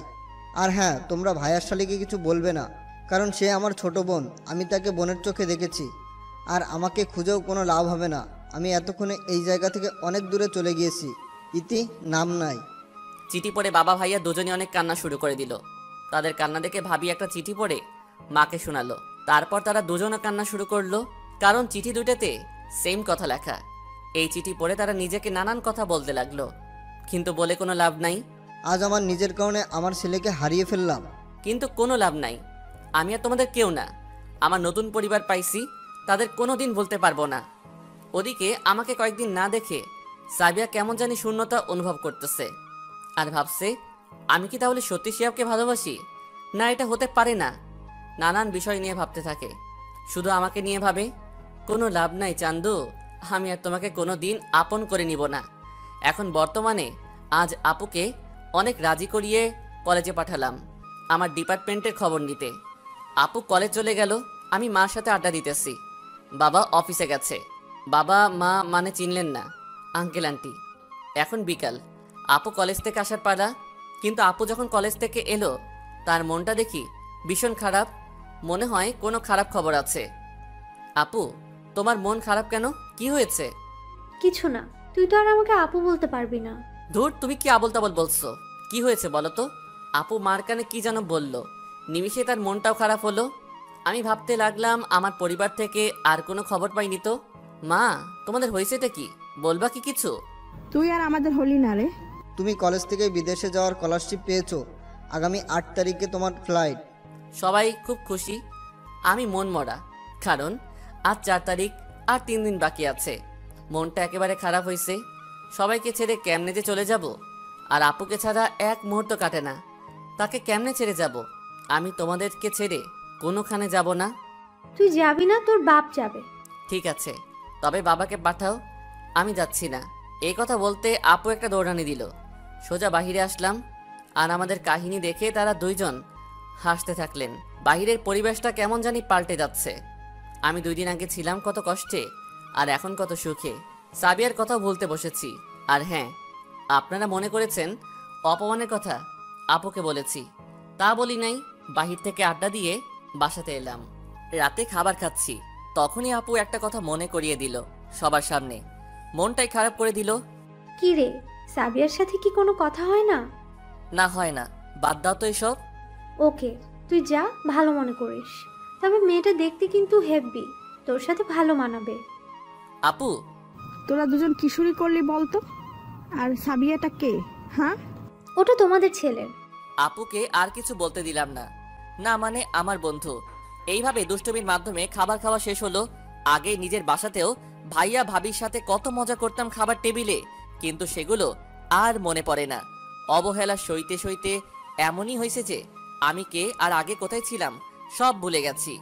আর হ্যাঁ, তোমরা ভাইয়ার শালিকে কিছু বলবে না, কারণ সে আমার ছোট বোন, আমি তাকে বোনের চোখে দেখেছি। আর আমাকে খুঁজেও কোনো লাভ হবে না, আমি এতক্ষণে এই জায়গা থেকে অনেক দূরে চলে গিয়েছি। ইতি, নাম নাই। চিঠি পড়ে বাবা ভাইয়া দুজনে অনেক কান্না শুরু করে দিল। তাদের কান্না দেখে ভাবি একটা চিঠি পড়ে মাকে শোনালো। তারপর তারা দুজনে কান্না শুরু করলো, কারণ চিঠি দুইটাতে সেম কথা লেখা। এই চিঠি পড়ে তারা নিজেকে নানান কথা বলতে লাগলো, কিন্তু বলে কোনো লাভ নাই। আজ আমার নিজের কারণে আমার ছেলেকে হারিয়ে ফেললাম। কিন্তু কোনো লাভ নাই, আমি আর তোমাদের কেউ না। আমার নতুন পরিবার পাইছি, তাদের কোনো দিন বলতে পারবো না। ওদিকে আমাকে কয়েকদিন না দেখে সাবিয়া কেমন জানি শূন্যতা অনুভব করতেছে, আর ভাবছে আমি কি তাহলে সত্যি শিহাবকে ভালোবাসি, না এটা হতে পারে না। নানান বিষয় নিয়ে ভাবতে থাকে, শুধু আমাকে নিয়ে ভাবে। কোনো লাভ নাই চান্দু, আমি আর তোমাকে কোনো দিন আপন করে নিব না। এখন বর্তমানে আজ আপুকে অনেক রাজি করিয়ে কলেজে পাঠালাম আমার ডিপার্টমেন্টের খবর নিতে। আপু কলেজ চলে গেল, আমি মার সাথে আড্ডা দিতেছি। বাবা অফিসে গেছে। বাবা মা মানে চিনলেন না, আঙ্কেল আন্টি। এখন বিকাল, আপু কলেজ থেকে আসার পালা। কিন্তু আপু যখন কলেজ থেকে এলো, তার মনটা দেখি ভীষণ খারাপ। মনে হয় কোনো খারাপ খবর আছে। আপু, তোমার মন খারাপ কেন? কি হয়েছে? কিছু না, তুই তো আর আমাকে আপু বলতে পারবি না। ধুর, তুমি কি আবল তাবল বলছো? কি হয়েছে বলো তো? আপু মার কানে কি যেন বলল, নিমিষে তার মনটাও খারাপ হলো। আমি ভাবতে লাগলাম আমার পরিবার থেকে আর কোনো খবর পাইনি তো। মা, তোমাদের হয়েছেটা কি? বলবা কি কিছু? তুই আর আমাদের হলি না রে। তুমি কলেজ থেকে বিদেশে যাওয়ার স্কলারশিপ পেয়েছো। আগামী 8 তারিখে তোমার ফ্লাইট। সবাই খুব খুশি, আমি মন মরা, কারণ আজ 4 তারিখ, আর 3 দিন বাকি আছে। মনটা একেবারে খারাপ হয়েছে। সবাইকে ছেড়ে কেমনে যে চলে যাব, আর আপুকে ছাড়া এক মুহূর্ত কাটে না। তাকে কেমনে ছেড়ে যাব? আমি তোমাদেরকে ছেড়ে কোনোখানে যাব না। তুই যাবি না, তোর বাপ যাবে। ঠিক আছে, তবে বাবাকে পাঠাও, আমি যাচ্ছি না। এই কথা বলতে আপু একটা দৌড়ানি দিল। সোজা বাহিরে আসলাম, আর আমাদের কাহিনী দেখে তারা দুইজন হাসতে থাকলেন। বাহিরের পরিবেশটা কেমন জানি পাল্টে যাচ্ছে। আমি 2 দিন আগে ছিলাম কত কষ্টে, আর এখন কত সুখে। সাবিয়ার কথা বলতে বসেছি। আর হ্যাঁ, আপনারা মনে করেছেন অপমানের কথা আপুকে বলেছি, তা বলি নাই। বাহির থেকে আড্ডা দিয়ে বাসাতে এলাম। রাতে খাবার খাচ্ছি, তখনই আপু একটা কথা মনে করিয়ে দিল সবার সামনে। মনটাই খারাপ করে দিল। কি রে, সাবিয়ার সাথে কি কোনো কথা হয় না? না, হয় না, বাদ দাও তো এসব। ওকে, তুই যা, ভালো মনে করিস। তবে মেয়েটা দেখতে কিন্তু হেব্বি, তোর সাথে ভালো মানাবে। আপু, তোরা দুজন কিশোরী করলি বলতো? আর সাবিয়াটা কে? হ্যাঁ, ওটা তোমাদের ছেলের। আপুকে আর কিছু বলতে দিলাম না। না মানে আমার বন্ধু। এইভাবে দুষ্টমির মাধ্যমে খাবার খাওয়া শেষ হলো। আগে নিজের বাসাতেও ভাইয়া ভাবির সাথে কত মজা করতাম খাবার টেবিলে, কিন্তু সেগুলো আর মনে পড়ে না। অবহেলা সইতে সইতে এমনই হয়েছে যে আমি কে আর আগে কোথায় ছিলাম সব ভুলে গেছি।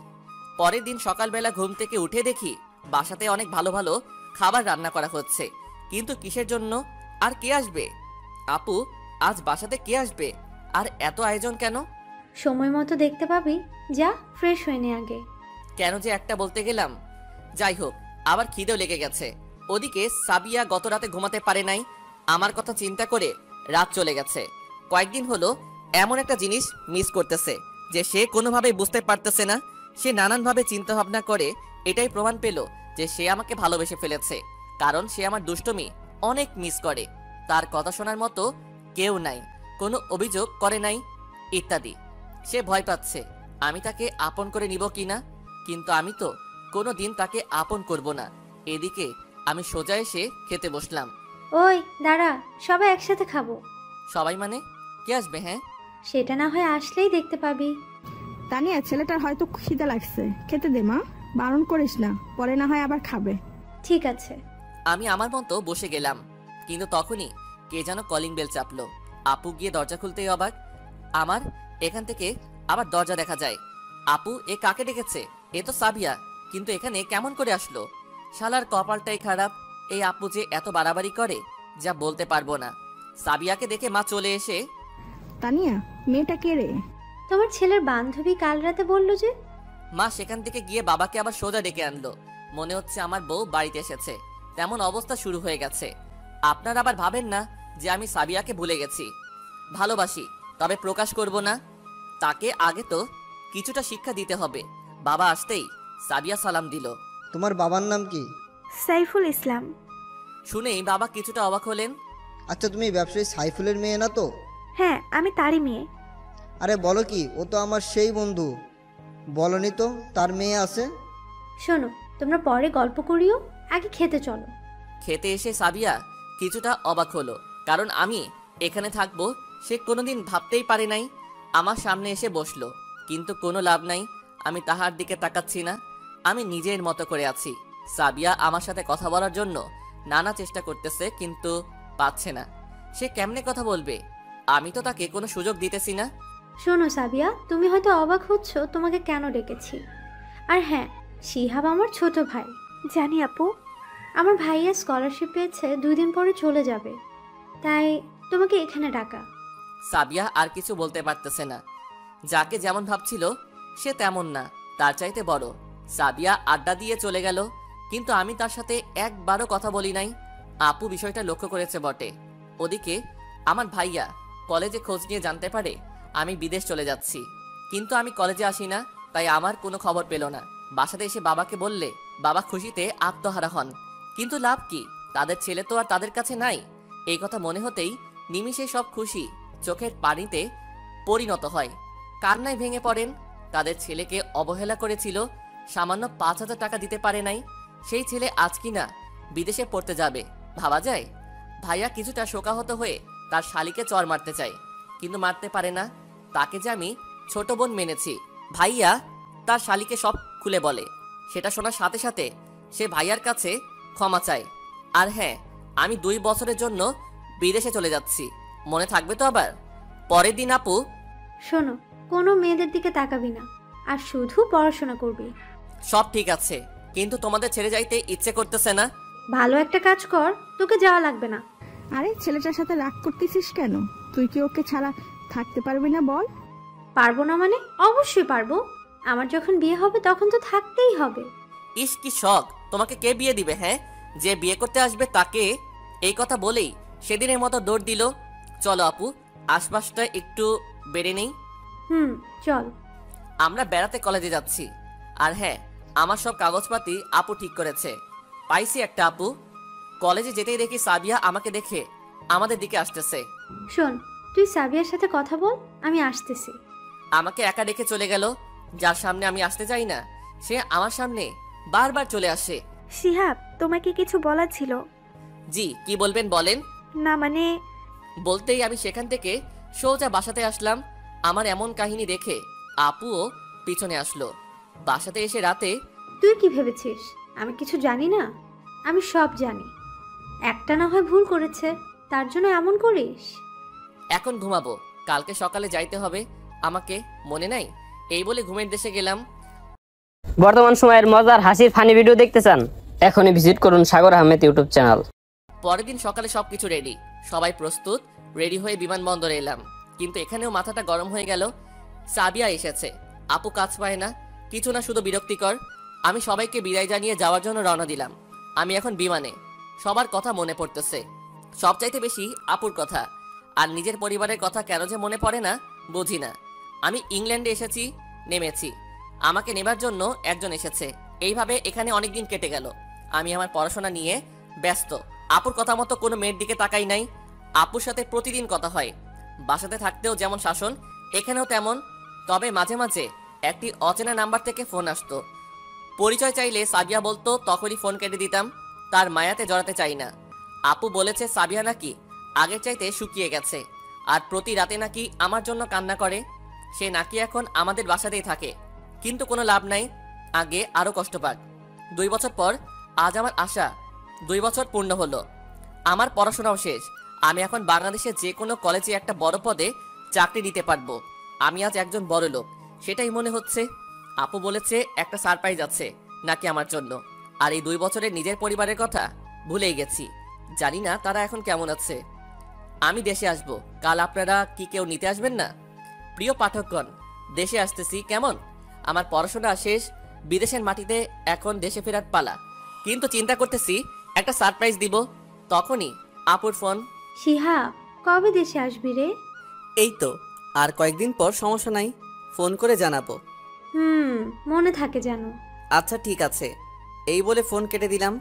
পরের দিন সকালবেলা ঘুম থেকে উঠে দেখি বাসাতে অনেক ভালো ভালো খাবার রান্না করা হচ্ছে, কিন্তু কিসের জন্য? আর কে আসবে? আপু, আজ বাসাতে কে আসবে? আর এত আয়োজন কেন? সময় মতো দেখতে পাবি, যা ফ্রেশ হয়ে নে আগে। কেন যে একটা বলতে গেলাম। যাই হোক, আবার খিদেও লেগে গেছে। ওদিকে সাবিয়া গত রাতে ঘুমাতে পারে নাই। আমার কথা চিন্তা করে রাত চলে গেছে। কয়েকদিন হলো এমন একটা জিনিস মিস করতেছে যে সে কোনোভাবেই বুঝতে পারতেছে না। সে নানানভাবে চিন্তা ভাবনা করে এটাই প্রমাণ পেল যে সে আমাকে ভালোবেসে ফেলেছে, কারণ সে আমার দুষ্টমি অনেক মিস করে। তার কথা শোনার মতো কেউ নাই, কোনো অভিযোগ করে নাই ইত্যাদি। সে ভয় পাচ্ছে আমি তাকে আপন করে নিব কিনা, কিন্তু আমি তো কোনো দিন তাকে আপন করব না। এদিকে আমি সোজা এসে খেতে বসলাম। ওই দাঁড়া, সবাই একসাথে খাবো। সবাই মানে কে আসবে? হ্যাঁ, সেটা না হয় আসলেই দেখতে পাবি। তানিয়া, ছেলেটার হয়তো খিদে লাগছে, খেতে দে মা, বারণ করিস না, পরে না হয় আবার খাবে। ঠিক আছে। আমি আমার মতো বসে গেলাম, কিন্তু তখনই কে যেন কলিং বেল চাপলো। আপু গিয়ে দরজা খুলতেই অবাক। আমার এখান থেকে আবার দরজা দেখা যায়। আপু, এ কাকে ডেকেছে? এ তো সাবিয়া, কিন্তু এখানে কেমন করে আসলো? শালার কপালটাই খারাপ। এই আপু যে এত বাড়াবাড়ি করে যা বলতে পারবো না। সাবিয়াকে দেখে মা চলে এসে, তানিয়া, মেয়েটা কে রে? তোমার ছেলের বান্ধবী কাল রাতে বলল যে। মা সেখান থেকে গিয়ে বাবাকে আবার সোজা ডেকে আনলো। মনে হচ্ছে আমার বউ বাড়িতে এসেছে, তেমন অবস্থা শুরু হয়ে গেছে। আপনারা আবার ভাবেন না যে আমি সাবিয়াকে ভুলে গেছি। ভালোবাসি, তবে প্রকাশ করব না। তাকে আগে তো কিছুটা শিক্ষা দিতে হবে। বাবা আসতেই সাবিয়া সালাম দিল। তোমার বাবার নাম কি? সাইফুল ইসলাম। শুনেই বাবা কিছুটা অবাক হলেন। আচ্ছা, তুমি ব্যবসায়ী সাইফুলের মেয়ে না তো? হ্যাঁ, আমি তারই মেয়ে। আরে বলো কি, ও তো আমার সেই বন্ধু। বলনি তো তার মেয়ে আছে? শোনো, তোমরা পরে গল্প করিও, আগে খেতে চলো। খেতে এসে সাবিয়া কিছুটা অবাক হলো, কারণ আমি এখানে থাকবো সে কোনোদিন ভাবতেই পারে নাই। আমার সামনে এসে বসলো, কিন্তু কোনো লাভ নাই। আমি তাহার দিকে তাকাচ্ছি না, আমি নিজের মতো করে আছি। সাবিয়া আমার সাথে কথা বলার জন্য নানা চেষ্টা করতেছে, কিন্তু পাচ্ছে না। সে কেমনে কথা বলবে? আমি তো তাকে কোনো সুযোগ দিতেছি না। শোনো সাবিয়া, তুমি হয়তো অবাক হচ্ছ তোমাকে কেন ডেকেছি। আর হ্যাঁ, শিহাব আমার ছোট ভাই। জানি আপু। আমার ভাইয়া স্কলারশিপ পেয়েছে, 2 দিন পরে চলে যাবে, তাই তোমাকে এখানে ডাকা। সাবিয়া আর কিছু বলতে পারতেছে না। যাকে যেমন ভাবছিল সে তেমন না, তার চাইতে বড়। সাবিয়া আড্ডা দিয়ে চলে গেল, কিন্তু আমি তার সাথে একবারও কথা বলি নাই। আপু বিষয়টা লক্ষ্য করেছে বটে। ওদিকে আমার ভাইয়া কলেজে খোঁজ নিয়ে জানতে পারে আমি বিদেশ চলে যাচ্ছি, কিন্তু আমি কলেজে আসি না, তাই আমার কোনো খবর পেল না। বাসাতে এসে বাবাকে বললে বাবা খুশিতে আত্মহারা হন, কিন্তু লাভ কি? তাদের ছেলে তো আর তাদের কাছে নাই। এই কথা মনে হতেই নিমিষে সব খুশি চোখের পানিতে পরিণত হয়। কান্নায় ভেঙে পড়েন। তাদের ছেলেকে অবহেলা করেছিল, সামান্য 5,000 টাকা দিতে পারে নাই। সেই ছেলে আজ কিনা বিদেশে পড়তে যাবে, ভাবা যায়? ভাইয়া কিছুটা শোকাহত হয়ে তার শালিকে চর মারতে চায়, কিন্তু মারতে পারে না। তাকে যে আমি ছোট বোন মেনেছি। ভাইয়া তার শালিকে সব খুলে বলে। সেটা শোনার সাথে সাথে সে ভাইয়ার কাছে ক্ষমা চায়। আর হ্যাঁ, আমি 2 বছরের জন্য বিদেশে চলে যাচ্ছি, মনে থাকবে তো? আবার পরের দিন আপু, শোনো, কোনো মেয়েদের দিকে তাকাবি না, আর শুধু পড়াশোনা করবি। সব ঠিক আছে, কিন্তু তোমাদের ছেড়ে যাইতে ইচ্ছে করতেছে না। ভালো একটা কাজ কর, তোকে যাওয়া লাগবে না। আরে ছেলেটার সাথে রাগ করতেছিস কেন? তুই কি ওকে ছাড়া থাকতে পারবি না বল? পারবো না মানে? অবশ্যই পারবো। আমার যখন বিয়ে হবে তখন তো থাকতেই হবে। ইস কি শখ! তোমাকে কে বিয়ে দিবে? হ্যাঁ, যে বিয়ে করতে আসবে তাকে। এই কথা বলেই সেদিনের মতো দৌড় দিল। চলো আপু, আশপাশটা একটু বেড়ে নেই। চল। আমরা বেড়াতে কলেজে যাচ্ছি। আর হ্যাঁ, আমার সব কাগজপাতি আপু ঠিক করেছে। পাইছি একটা আপু। কলেজে যেতেই দেখি সাবিয়া আমাকে দেখে আমাদের দিকে আসতেছে। শোন, তুই সাবিয়ার সাথে কথা বল, আমি আসতেছি। আমাকে একা রেখে চলে গেল। যার সামনে আমি আসতে চাই না, সে আমার সামনে বারবার চলে আসে। শিহাব, তোমাকে কিছু বলার ছিল। জি, কি বলবেন বলেন। না মানে, বলতেই আমি সেখান থেকে সোজা বাসাতে আসলাম। আমার এমন কাহিনী দেখে আপুও পিছনে আসলো। বাসাতে এসে রাতে, তুই কি ভেবেছিস আমি কিছু জানি না? আমি সব জানি। একটা না হয় ভুল করেছে, তার জন্য এমন করিস? এখন ঘুমাবো, কালকে সকালে যাইতে হবে আমাকে, মনে নাই? এই বলে ঘুমের দেশে গেলাম। বর্তমান সময়ের মজার হাসির ফানি ভিডিও দেখতে চান? এখনই ভিজিট করুন সাগর আহমেদ ইউটিউব চ্যানেল। পরের দিন সকালে সবকিছু রেডি, সবাই প্রস্তুত। রেডি হয়ে বিমানবন্দরে এলাম, কিন্তু এখানেও মাথাটা গরম হয়ে গেল। সাবিয়া এসেছে, আপু কাজ পায় না, কিছু না, শুধু বিরক্তিকর। আমি সবাইকে বিদায় জানিয়ে যাওয়ার জন্য রওনা দিলাম। আমি এখন বিমানে। সবার কথা মনে পড়তেছে, সবচাইতে বেশি আপুর কথা। আর নিজের পরিবারের কথা কেন যে মনে পড়ে না বুঝি না। আমি ইংল্যান্ডে এসেছি, নেমেছি, আমাকে নেবার জন্য একজন এসেছে। এইভাবে এখানে অনেকদিন কেটে গেল। আমি আমার পড়াশোনা নিয়ে ব্যস্ত। আপুর কথা মতো কোনো মেয়ের দিকে তাকাই নাই। আপুর সাথে প্রতিদিন কথা হয়। বাসাতে থাকতেও যেমন শাসন, এখানেও তেমন। তবে মাঝে মাঝে একটি অচেনা নাম্বার থেকে ফোন আসতো। পরিচয় চাইলে সাবিয়া বলতো, তখনই ফোন কেটে দিতাম। তার মায়াতে জড়াতে চাই না। আপু বলেছে সাবিয়া নাকি আগের চাইতে শুকিয়ে গেছে, আর প্রতি রাতে নাকি আমার জন্য কান্না করে। সে নাকি এখন আমাদের বাসাতেই থাকে, কিন্তু কোনো লাভ নাই, আগে আরো কষ্ট পাক। 2 বছর পর আজ আমার আশা 2 বছর পূর্ণ হলো। আমার পড়াশোনাও শেষ। আমি এখন বাংলাদেশে যে কোনো কলেজে একটা বড় পদে চাকরি নিতে পারবো। আমি আজ একজন বড় লোক, সেটাই মনে হচ্ছে। আপু বলেছে একটা সারপ্রাইজ আছে নাকি আমার জন্য। আর এই 2 বছরের নিজের পরিবারের কথা ভুলেই গেছি। জানি না তারা এখন কেমন আছে। আমি দেশে আসব। কাল আপনারা কি কেউ নিতে আসবেন না? প্রিয় পাঠকগণ, দেশে আসতেছি কেমন? আমার পড়াশোনা শেষ, বিদেশের মাটিতে এখন দেশে ফেরার পালা। কিন্তু চিন্তা করতেছি একটা সারপ্রাইজ দিব। তখনই আপুর ফোন। শিহাব, কবে দেশে আসবি রে? এই তো আর কয়েকদিন পর, সমস্যা নাই, ফোন করে জানাবো। মনে থাকে যেন। আচ্ছা ঠিক আছে। এই বলে ফোন কেটে দিলাম,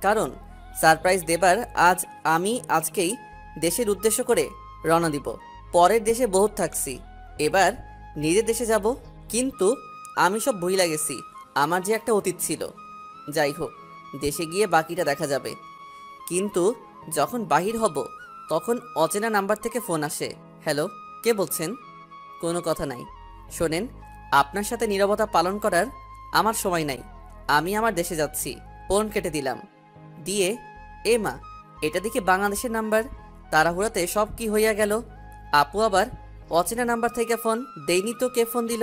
কারণ সারপ্রাইজ দেবার আমি আজকেই দেশের উদ্দেশ্য করে রওনা দিব। পরের দেশে বহুত থাকছি, এবার নিজের দেশে যাব। কিন্তু আমি সব ভুইলা গেছি, আমার যে একটা অতীত ছিল। যাই হোক, দেশে গিয়ে বাকিটা দেখা যাবে। কিন্তু যখন বাহির হব তখন অচেনা নাম্বার থেকে ফোন আসে। হ্যালো, কে বলছেন? কোনো কথা নাই, শোনেন, আপনার সাথে নীরবতা পালন করার আমার সময় নাই, আমি আমার দেশে যাচ্ছি। ফোন কেটে দিলাম, দিয়ে এ মা, এটা দেখি বাংলাদেশের নাম্বার। তাড়াহুড়াতে সব কি হইয়া গেল। আপু আবার অচেনা নাম্বার থেকে ফোন দেয়নি তো কে ফোন দিল?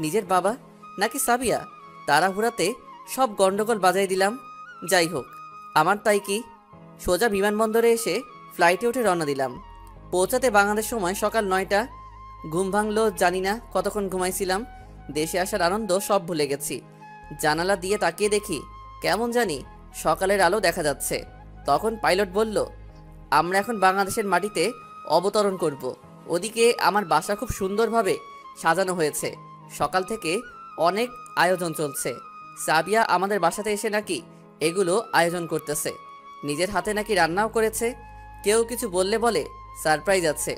নিজের বাবা নাকি সাবিয়া? তাড়াহুড়াতে সব গন্ডগোল বাজাই দিলাম। যাই হোক, আমার তাই কি, সোজা বিমানবন্দরে এসে ফ্লাইটে উঠে রওনা দিলাম। পৌঁছাতে বাংলাদেশ সময় সকাল 9টা। ঘুম ভাঙলো জানি না, কতক্ষণ ঘুমাইছিলাম। দেশে আসার আনন্দ সব ভুলে গেছি। জানালা দিয়ে তাকিয়ে দেখি কেমন জানি সকালের আলো দেখা যাচ্ছে। তখন পাইলট বলল, আমরা এখন বাংলাদেশের মাটিতে অবতরণ করব। ওদিকে আমার বাসা খুব সুন্দরভাবে সাজানো হয়েছে, সকাল থেকে অনেক আয়োজন চলছে। সাবিয়া আমাদের বাসাতে এসে নাকি এগুলো আয়োজন করতেছে, নিজের হাতে নাকি রান্নাও করেছে। কেউ কিছু বললে বলে সারপ্রাইজ আছে।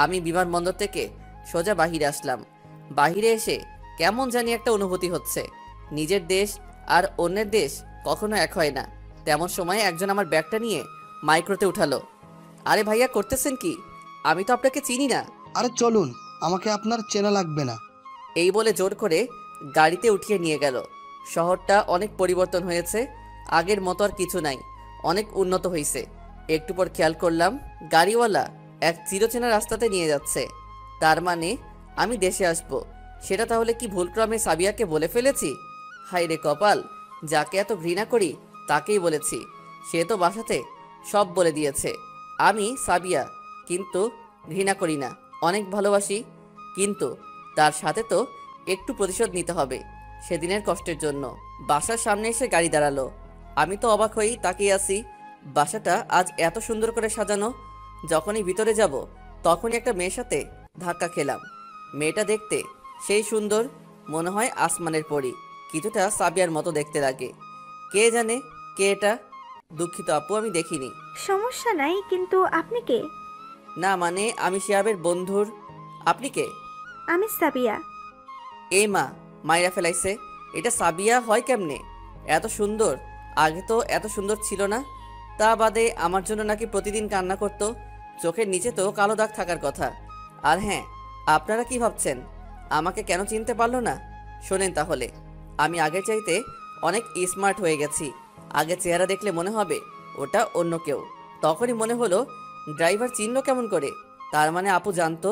আমি বিমানবন্দর থেকে সোজা বাহিরে আসলাম। বাহিরে এসে কেমন জানি একটা অনুভূতি হচ্ছে। নিজের দেশ আর অন্যের দেশ কখনো এক হয় না। তেমন সময় একজন আমার ব্যাগটা নিয়ে মাইক্রোতে উঠালো। আরে ভাইয়া, করতেছেন কি? আমি তো আপনাকে চিনি না। আরে চলুন, আমাকে আপনার চেনা লাগবে না। এই বলে জোর করে গাড়িতে উঠিয়ে নিয়ে গেল। শহরটা অনেক পরিবর্তন হয়েছে, আগের মতো আর কিছু নাই, অনেক উন্নত হয়েছে। একটু পর খেয়াল করলাম গাড়িওয়ালা এক চিরচেনা রাস্তাতে নিয়ে যাচ্ছে। তার মানে আমি দেশে আসব। সেটা তাহলে কি ভুলক্রমে সাবিয়াকে বলে ফেলেছি? হায় রে কপাল, যাকে এত ঘৃণা করি তাকেই বলেছি। সে তো বাসাতে সব বলে দিয়েছে। আমি সাবিয়া কিন্তু ঘৃণা করি না, অনেক ভালোবাসি। কিন্তু তার সাথে তো একটু প্রতিশোধ নিতে হবে সেদিনের কষ্টের জন্য। বাসার সামনে এসে গাড়ি দাঁড়ালো। আমি তো অবাক হয়েই তাকিয়ে আছি। বাসাটা আজ এত সুন্দর করে সাজানো। যখনই ভিতরে যাব তখনই একটা মেয়ের সাথে ধাক্কা খেলাম। মেয়েটা দেখতে সেই সুন্দর, মনে হয় আসমানের পরী, কিছুটা সাবিয়ার মতো দেখতে লাগে। কে জানে কে এটা? দুঃখিত আপু, আমি দেখিনি। সমস্যা নাই, কিন্তু আপনি কে? না মানে আমি শিহাবের বন্ধুর। আপনি কে? আমি সাবিয়া। এই মা, মাইরা ফেলাইছে। এটা সাবিয়া হয় কেমনে? এত সুন্দর, আগে তো এত সুন্দর ছিল না। তা বাদে আমার জন্য নাকি প্রতিদিন কান্না করত। চোখের নিচে তো কালো দাগ থাকার কথা। আর হ্যাঁ, আপনারা কি ভাবছেন আমাকে কেন চিনতে পারলো না? শোনেন তাহলে, আমি আগের চাইতে অনেক স্মার্ট হয়ে গেছি। আগে চেহারা দেখলে মনে হবে ওটা অন্য কেউ। তখনই মনে হলো ড্রাইভার চিনল কেমন করে? তার মানে আপু জানতো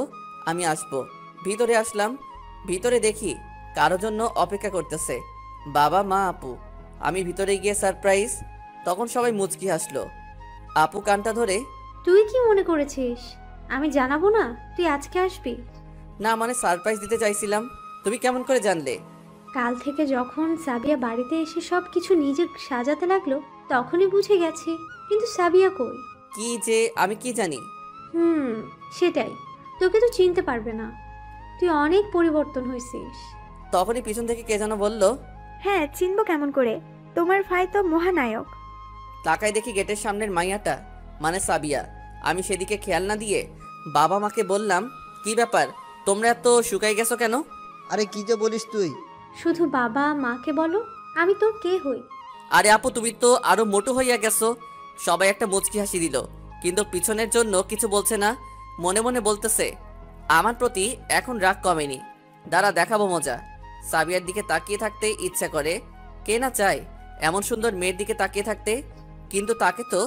আমি আসবো। ভিতরে আসলাম। ভিতরে দেখি কারো জন্য অপেক্ষা করতেছে বাবা, মা, আপু। আমি ভিতরে গিয়ে সারপ্রাইজ। তখন সবাই মুচকি হাসলো। আপু কানটা ধরে, তুই কি মনে করেছিস আমি জানাবো না তুই আজকে আসবি? না মানে সারপ্রাইজ দিতে চাইছিলাম। তুমি কেমন করে জানলে? কাল থেকে যখন সাবিয়া বাড়িতে এসে সব কিছু নিজে সাজাতে লাগলো তখনই বুঝে গেছি। কিন্তু সাবিয়া কই? কি যে আমি কি জানি? সেটাই, তোকে তো চিনতে পারবে না, তুই অনেক পরিবর্তন হয়েছিস। তখনই পিছন থেকে কে যেন বলল, হ্যাঁ, চিনবো কেমন করে? তোমার ভাই তো মহানায়ক। তাকায় দেখি গেটের সামনের মাইয়াটা, মানে সাবিয়া। আমি সেদিকে খেয়াল না দিয়ে বাবা মাকে বললাম, কি ব্যাপার, তোমরা এত শুকাই গেছো কেন? আরে কি যে বলিস তুই? শুধু বাবা মাকে বলো, আমি তোর কে হই? আরে আপু, তুমি তো আরো মোটু হইয়া গেছো। সবাই একটা মুচকি হাসি দিল, কিন্তু পিছনের জন্য কিছু বলছে না। মনে মনে বলতেছে আমার প্রতি এখন রাগ কমেনি, দাঁড়া দেখাবো মজা। সাবিয়ার দিকে তাকিয়ে থাকতে ইচ্ছা করে, কে না চায় এমন সুন্দর মেয়ের দিকে তাকিয়ে থাকতে। কিন্তু তাকে তো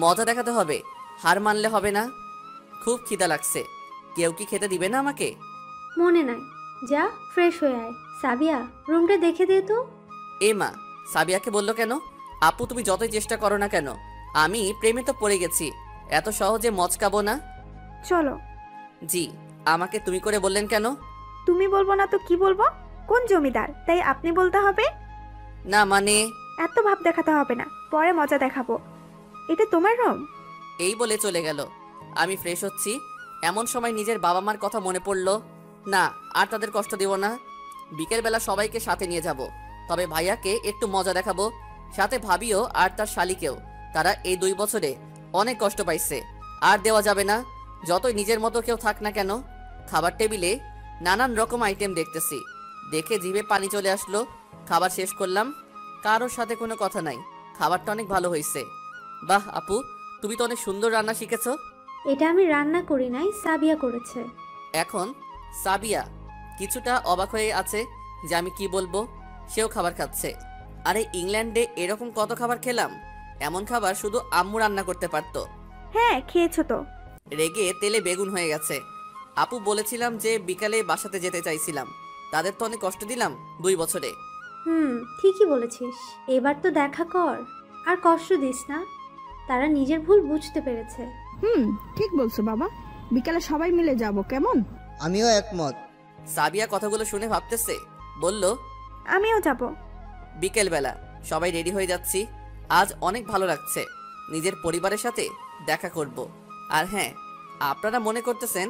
মজা দেখাতে হবে, হার মানলে হবে না। খুব খিদা লাগছে, কেউ কি খেতে দিবে না আমাকে? মনে নাই, যা ফ্রেশ হয়ে আয়। সাবিয়া, রুমটা দেখে দে তো। এ মা, সাবিয়াকে বললো কেন? আপু তুমি যতই চেষ্টা করো না কেন, আমি প্রেমে তো পড়ে গেছি, এত সহজে মচকাবো না। চলো। জি। আমাকে তুমি করে বললেন কেন? তুমি বলবো না তো কি বলবো? কোন জমিদার তাই আপনি বলতে হবে? না মানে এত ভাব দেখাতে হবে না, পরে মজা দেখাবো। এটা তোমার রুম? এই বলে চলে গেল। আমি ফ্রেশ হচ্ছি, এমন সময় নিজের বাবা মার কথা মনে পড়ল। না, আর তাদের কষ্ট দেব না। বিকেলবেলা সবাইকে সাথে নিয়ে যাব, তবে ভাইয়াকে একটু মজা দেখাবো, সাথে ভাবিও আর তার শালিকেও। তারা এই 2 বছরে অনেক কষ্ট পাইছে, আর দেওয়া যাবে না। যতই নিজের মতো কেউ থাক না কেন। খাবার টেবিলে নানান রকম আইটেম দেখতেছি, দেখে জিভে পানি চলে আসলো। খাবার শেষ করলাম, কারোর সাথে কোনো কথা নাই। খাবারটা অনেক ভালো হয়েছে। বাহ আপু, তুমি তো অনেক সুন্দর রান্না শিখেছো। এটা আমি রান্না করি নাই, সাবিয়া করেছে। এখন সাবিয়া কিছুটা অবাক হয়ে আছে যে আমি কি বলবো। সেও খাবার খাচ্ছে। আরে ইংল্যান্ডে এরকম কত খাবার খেলাম, এমন খাবার শুধু আম্মু রান্না করতে পারতো। হ্যাঁ খেয়েছো তো। রেগে তেলে বেগুন হয়ে গেছে। আপু বলেছিলাম যে বিকালে বাসাতে যেতে চাইছিলাম, তাদের তো অনেক কষ্ট দিলাম 2 বছরে। ঠিকই বলেছিস, এবার তো দেখা কর, আর কষ্ট দিস না। তারা নিজের ভুল বুঝতে পেরেছে। ঠিক বলছো বাবা, বিকালে সবাই মিলে যাব, কেমন? আমিও একমত। সাবিয়া কথাগুলো শুনে ভাবতেছে, বলল আমিও যাব। বিকেলবেলা সবাই রেডি হয়ে যাচ্ছি। আজ অনেক ভালো লাগছে, নিজের পরিবারের সাথে দেখা করব। আর হ্যাঁ, আপনারা মনে করতেছেন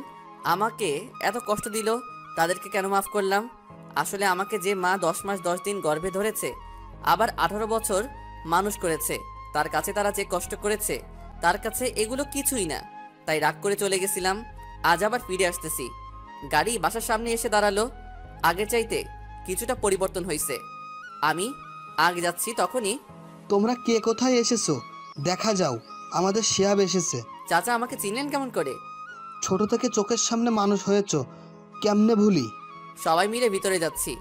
আমাকে এত কষ্ট দিল, তাদেরকে কেন মাফ করলাম? আসলে আমাকে যে মা 10 মাস 10 দিন গর্ভে ধরেছে, আবার 18 বছর মানুষ করেছে, তার কাছে তারা যে কষ্ট করেছে, তার কাছে এগুলো কিছুই না। তাই রাগ করে চলে গেছিলাম। আজ আবার ফিরে আসতেছি। গাড়ি বাসার সামনে এসে দাঁড়ালো। আগের চাইতে কিছুটা পরিবর্তন হয়েছে। আমি আগে যাচ্ছি, তখনই তোমরা কে কোথায় এসেছো দেখা যাও, আমাদের শিহাব এসেছে। চাচা আমাকে চিনলেন কেমন করে? ছোট থেকে চোখের সামনে মানুষ হয়েছো, কেমনে ভুলি। সবাই মিলে ভিতরে যাচ্ছি,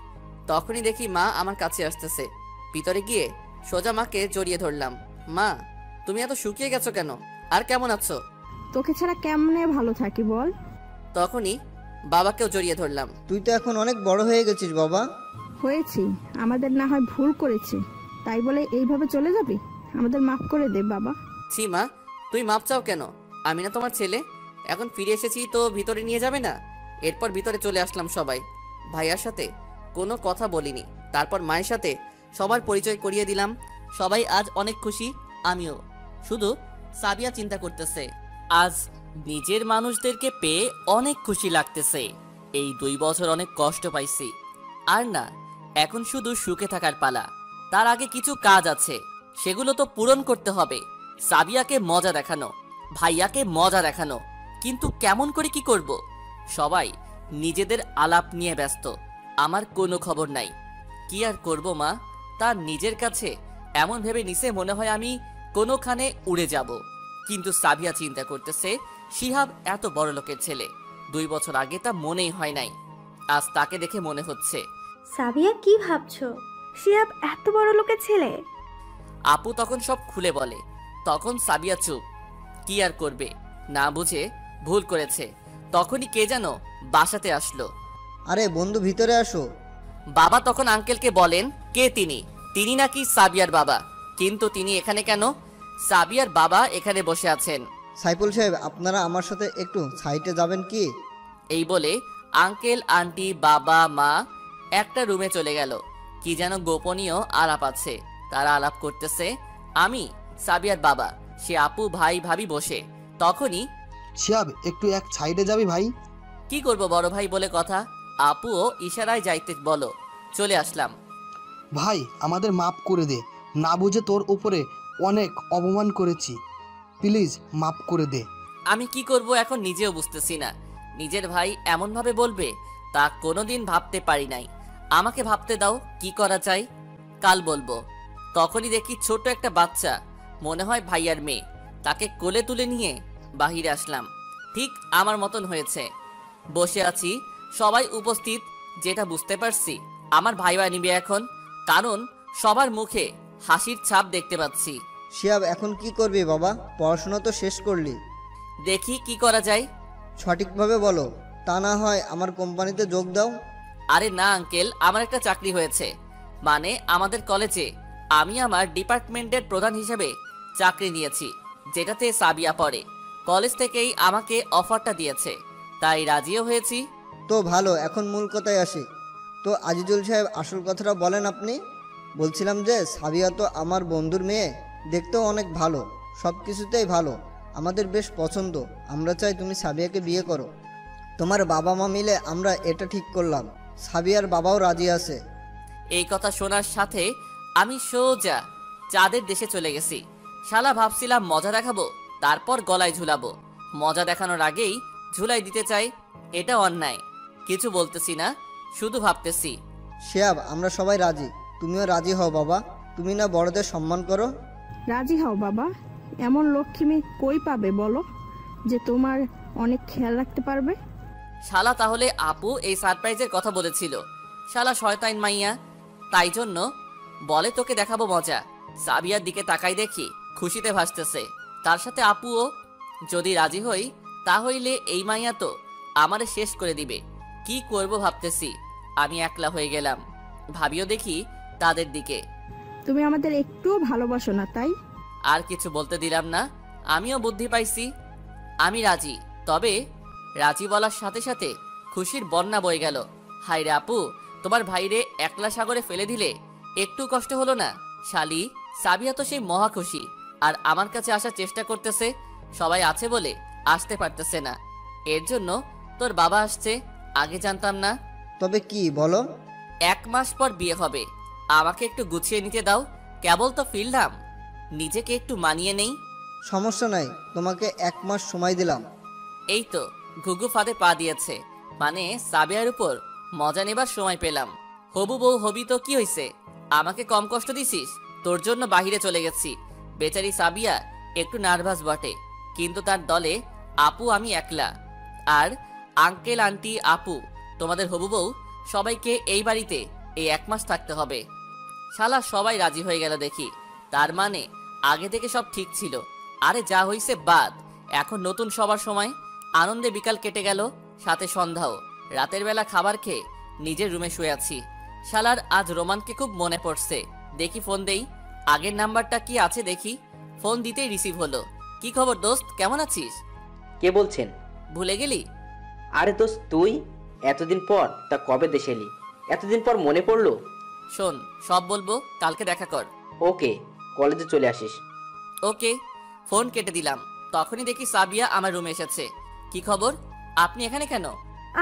তখনই দেখি মা আমার কাছে আসতেছে। ভিতরে গিয়ে সোজা মাকে জড়িয়ে ধরলাম। মা, তুমি এত শুকিয়ে গেছো কেন, আর কেমন আছো? তোকে ছাড়া কেমনে ভালো থাকি বল। তখনই বাবাকেও জড়িয়ে ধরলাম। তুই তো এখন অনেক বড় হয়ে গেছিস বাবা। হয়েছি, আমাদের না হয় ভুল করেছি, তাই বলে এইভাবে চলে যাবি? আমাদের মাফ করে দে বাবা। ছি মা, তুই মাপ চাও কেন? আমি না তোমার ছেলে? এখন ফিরে এসেছি তো ভিতরে নিয়ে যাবে না? এরপর ভিতরে চলে আসলাম সবাই। ভাইয়ার সাথে কোনো কথা বলিনি। তারপর মায়ের সাথে সবার পরিচয় করিয়ে দিলাম। সবাই আজ অনেক খুশি, আমিও। শুধু সাবিয়া চিন্তা করতেছে, আজ নিজের মানুষদেরকে পেয়ে অনেক খুশি লাগতেছে। এই 2 বছর অনেক কষ্ট পাইছি, আর না, এখন শুধু সুখে থাকার পালা। তার আগে কিছু কাজ আছে, সেগুলো তো পূরণ করতে হবে। সাবিয়াকে মজা দেখানো, ভাইয়াকে মজা দেখানো, কিন্তু কেমন করে কি করব? সবাই নিজেদের আলাপ নিয়ে ব্যস্ত, আমার কোনো খবর নাই। কি আর করব মা, তার নিজের কাছে এমন ভেবে নিছে মনে হয় আমি কোনোখানে উড়ে যাব। কিন্তু সাবিয়া চিন্তা করতেছে, শিহাব এত বড় লোকের ছেলে, 2 বছর আগে তা মনেই হয় নাই, আজ তাকে দেখে মনে হচ্ছে। সাবিয়া কি ভাবছো? শিহাব এত বড় লোকের ছেলে? আপু তখন সব খুলে বলে। তখন সাবিয়া চুপ, কি আর করবে, না বুঝে ভুল করেছে। তখনই কে যেন বাসাতে আসলো। আরে বন্ধু, ভিতরে আসো। বাবা তখন আঙ্কেলকে বলেন কে তিনি, তিনি নাকি সাবিয়ার বাবা। কিন্তু তিনি এখানে কেন? সাবিয়ার বাবা এখানে বসে আছেন। সাইফুল সাহেব, আপনারা আমার সাথে একটু সাইটে যাবেন কি? এই বলে আঙ্কেল, আন্টি, বাবা, মা একটা রুমে চলে গেল। কি যেন গোপনীয় আলাপ আছে, তারা আলাপ করতেছে। আমি সাবিয়ার বাবা, সে আপু, ভাই, ভাবি বসে। তখনই শিহাব, একটু এক সাইডে যাবি ভাই? কি করব বড় ভাই বলে কথা, আপুও ইশারায় যাইতে বলো। চলে আসলাম। ভাই, আমাদের মাফ করে দে, না বুঝে তোর উপরে অনেক অপমান করেছি, প্লিজ মাফ করে দে। আমি কি করব এখন নিজেও বুঝতেছি না। নিজের ভাই এমনভাবে বলবে তা কোনোদিন ভাবতে পারি নাই। আমাকে ভাবতে দাও কি করা যায়, কাল বলবো। তখনই দেখি ছোট একটা বাচ্চা, মনে হয় ভাইয়ার মেয়ে, তাকে কোলে তুলে নিয়ে বাহিরে আসলাম। ঠিক আমার মতন হয়েছে, বসে আছি, সবাই উপস্থিত। যেটা বুঝতে পারছি, আমার ভাইয়া নিবে এখন, কারণ সবার মুখে হাসির ছাপ দেখতে পাচ্ছি। শিহাব, এখন কি করবি বাবা? পড়াশোনা তো শেষ করলি। দেখি কি করা যায়। সঠিকভাবে বলো, তা না হয় আমার কোম্পানিতে যোগ দাও। আরে না আঙ্কেল, আমার একটা চাকরি হয়েছে, মানে আমাদের কলেজে আমি আমার ডিপার্টমেন্টের প্রধান হিসেবে চাকরি নিয়েছি, যেটাতে সাবিয়া পড়ে। কলেজ থেকেই আমাকে অফারটা দিয়েছে, তাই রাজিও হয়েছি। তো ভালো, এখন মূল কথায় আসি। তো আজিজুল সাহেব, আসল কথাটা বলেন আপনি। বলছিলাম যে সাবিয়া তো আমার বন্ধুর মেয়ে, দেখতেও অনেক ভালো, সব কিছুতেই ভালো, আমাদের বেশ পছন্দ। আমরা চাই তুমি সাবিয়াকে বিয়ে করো। তোমার বাবা মা মিলে আমরা এটা ঠিক করলাম, সাবিয়ার বাবাও রাজি আছে। এই কথা শোনার সাথে আমি সোজা চাঁদের দেশে চলে গেছি। শালা ভাবছিলাম মজা দেখাবো, তারপর গলায় ঝুলাবো। মজা দেখানোর আগেই ঝুলাই দিতে চাই, এটা অন্যায়। কিছু বলতেছি না, শুধু ভাবতেছি। শিয়াব, আমরা সবাই রাজি, তুমিও রাজি হও বাবা। তুমি না বড়দের সম্মান করো? রাজি হও বাবা, এমন লক্ষ্মী মেয়ে কই পাবে বলো, যে তোমার অনেক খেয়াল রাখতে পারবে। শালা তাহলে আপু এই সারপ্রাইজের কথা বলেছিল। শালা শয়তান মাইয়া, তাই জন্য বলে তোকে দেখাবো মজা। সাবিয়ার দিকে তাকাই দেখি খুশিতে ভাসতেছে, তার সাথে আপুও। যদি রাজি হই তাহলে এই মাইয়া তো আমারে শেষ করে দিবে। কি করব ভাবতেছি। আমি একলা হয়ে গেলাম, ভাবিও দেখি তাদের দিকে। তুমি আমাদের একটুও ভালোবাসো না, তাই? আর কিছু বলতে দিলাম না, আমিও বুদ্ধি পাইছি। আমি রাজি, তবে রাজি বলার সাথে সাথে খুশির বন্যা বয়ে গেল। হায় রে আপু, তোমার ভাইরে একলা সাগরে ফেলে দিলে একটু কষ্ট হলো না? শালি সাবিয়া তো সেই মহা খুশি, আর আমার কাছে আসার চেষ্টা করতেছে, সবাই আছে বলে আসতে পারতেছে না। এর জন্য তোর বাবা আসছে, আগে জানতাম না। তবে কি বলো? 1 মাস পর বিয়ে হবে, আমাকে একটু গুছিয়ে নিতে দাও। কেবল তো ফিরলাম, নিজেকে একটু মানিয়ে নেই। সমস্যা নাই, তোমাকে 1 মাস সময় দিলাম। এই তো ঘুঘু ফাঁদে পা দিয়েছে, মানে সাবিয়ার উপর মজা নেবার সময় পেলাম। হবু বউ হবি তো কি হইছে, আমাকে কম কষ্ট দিছিস? তোর জন্য বাহিরে চলে গেছি। বেচারি সাবিয়া একটু নার্ভাস বটে, কিন্তু তার দলে আপু আমি একলা। আর আঙ্কেল আন্টি আপু তোমাদের হবু বউ সবাইকে এই বাড়িতে এই 1 মাস থাকতে হবে। শালা সবাই রাজি হয়ে গেল দেখি, তার মানে আগে থেকে সব ঠিক ছিল। আরে যা হইছে বাদ, এখন নতুন সবার সময়। আনন্দে বিকাল কেটে গেল, সাথে সন্ধ্যাও। রাতের বেলা খাবার খেয়ে নিজের রুমে শুয়ে আছি। শালার আজ রোমানকে খুব মনে পড়ছে, দেখি ফোন দেই। আগের নাম্বারটা কি আছে দেখি। ফোন দিতেই রিসিভ হলো। কি খবর দোস্ত, কেমন আছিস? কে বলছেন? ভুলে গেলি? আরে দোস্ত তুই, এতদিন পর তা কবে দেশে এলি? এতদিন পর মনে পড়লো? শোন, সব বলবো, কালকে দেখা কর। ওকে, কলেজে চলে আসিস। ওকে। ফোন কেটে দিলাম, তখনই দেখি সাবিয়া আমার রুমে এসেছে। কি খবর, আপনি এখানে কেন?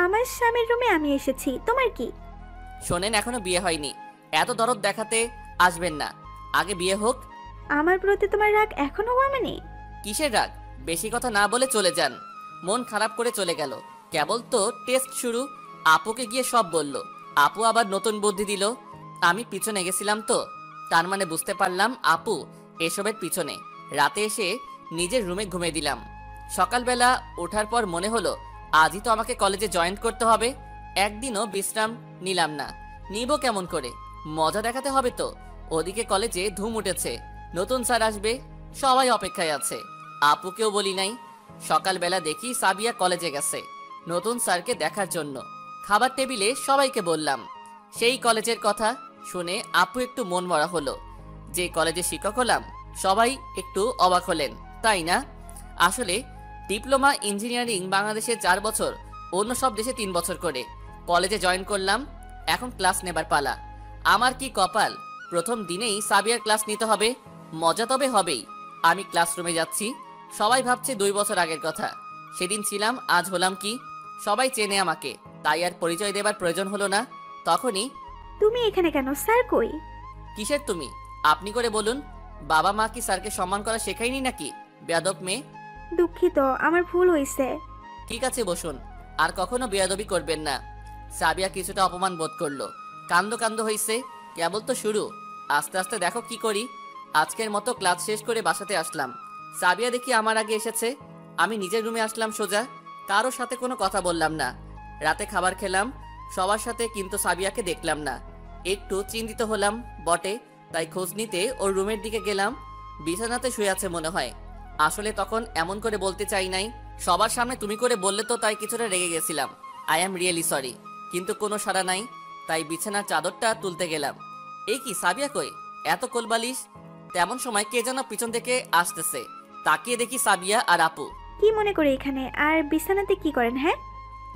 আমার স্বামীর রুমে আমি এসেছি, তোমার কি? শোনেন, এখনো বিয়ে হয়নি, এত দরদ দেখাতে আসবেন না, আগে বিয়ে হোক। আমার প্রতি তোমার রাগ এখনো কমেনি? কিসের রাগ? বেশি কথা না বলে চলে যান। মন খারাপ করে চলে গেল। কেবল তো টেস্ট শুরু, আপুকে গিয়ে সব বলল। আপু আবার নতুন বুদ্ধি দিল। আমি পিছনে গেছিলাম তো, তার মানে বুঝতে পারলাম আপু এসবের পিছনে। রাতে এসে নিজের রুমে ঘুমিয়ে দিলাম। সকালবেলা ওঠার পর মনে হলো আজই তো আমাকে কলেজে জয়েন করতে হবে। একদিনও বিশ্রাম নিলাম না। নিব কেমন করে? মজা দেখাতে হবে তো। ওদিকে কলেজে ধুম উঠেছে, নতুন স্যার আসবে, সবাই অপেক্ষায় আছে। আপুকেও বলি নাই। সকালবেলা দেখি সাবিয়া কলেজে গেছে নতুন স্যারকে দেখার জন্য। খাবার টেবিলে সবাইকে বললাম সেই কলেজের কথা। শুনে আপু একটু মন মরা হলো। যে কলেজে শিক্ষক হলাম সবাই একটু অবাক হলেন, তাই না? আসলে ডিপ্লোমা ইঞ্জিনিয়ারিং বাংলাদেশে 4 বছর, অন্য সব দেশে 3 বছর করে। কলেজে জয়েন করলাম, এখন ক্লাস নেবার পালা। আমার কি কপাল, প্রথম দিনেই সাবিয়ার ক্লাস নিতে হবে। মজা তবে হবেই। আমি ক্লাসরুমে যাচ্ছি, সবাই ভাবছে 2 বছর আগের কথা। সেদিন ছিলাম, আজ হলাম কি। সবাই চেনে আমাকে, তাই আর পরিচয় দেবার প্রয়োজন হলো না। তখনই, তুমি এখানে কেন? স্যার কই? কিসের তুমি? আপনি করে বলুন। বাবা মা কি স্যারকে সম্মান করা শেখায়নি নাকি? বেয়াদব মেয়ে। দুঃখিত, আমার ভুল হয়েছে। ঠিক আছে বসুন, আর কখনো বেয়াদবি করবেন না। সাবিয়া কিছুটা অপমান বোধ করলো। কান্দ কান্দ হইছে, কেবল তো শুরু, আস্তে আস্তে দেখো কি করি। আজকের মতো ক্লাস শেষ করে বাসাতে আসলাম। সাবিয়া দেখি আমার আগে এসেছে। আমি নিজের রুমে আসলাম সোজা, কারোর সাথে কোনো কথা বললাম না। রাতে খাবার খেলাম সবার সাথে, কিন্তু সাবিয়াকে দেখলাম না। একটু চিন্তিত হলাম বটে, তাই খোঁজ নিতে ওর রুমের দিকে গেলাম। বিছানাতে শুয়ে আছে মনে হয়। আসলে তখন এমন করে বলতে চাই নাই, সবার সামনে তুমি করে বললে তো, তাই কিছুটা রেগে গেছিলাম। I am really sorry. কিন্তু কোনো সাড়া নাই, তাই বিছানার চাদরটা তুলতে গেলাম। এই কি, সাবিয়া কই? এত কোলবালিশ। তেমন সময় কে যেন পিছন থেকে আসতেছে। তাকিয়ে দেখি সাবিয়া আর আপু। কি মনে করে এখানে? আর বিছানাতে কি করেন? হ্যাঁ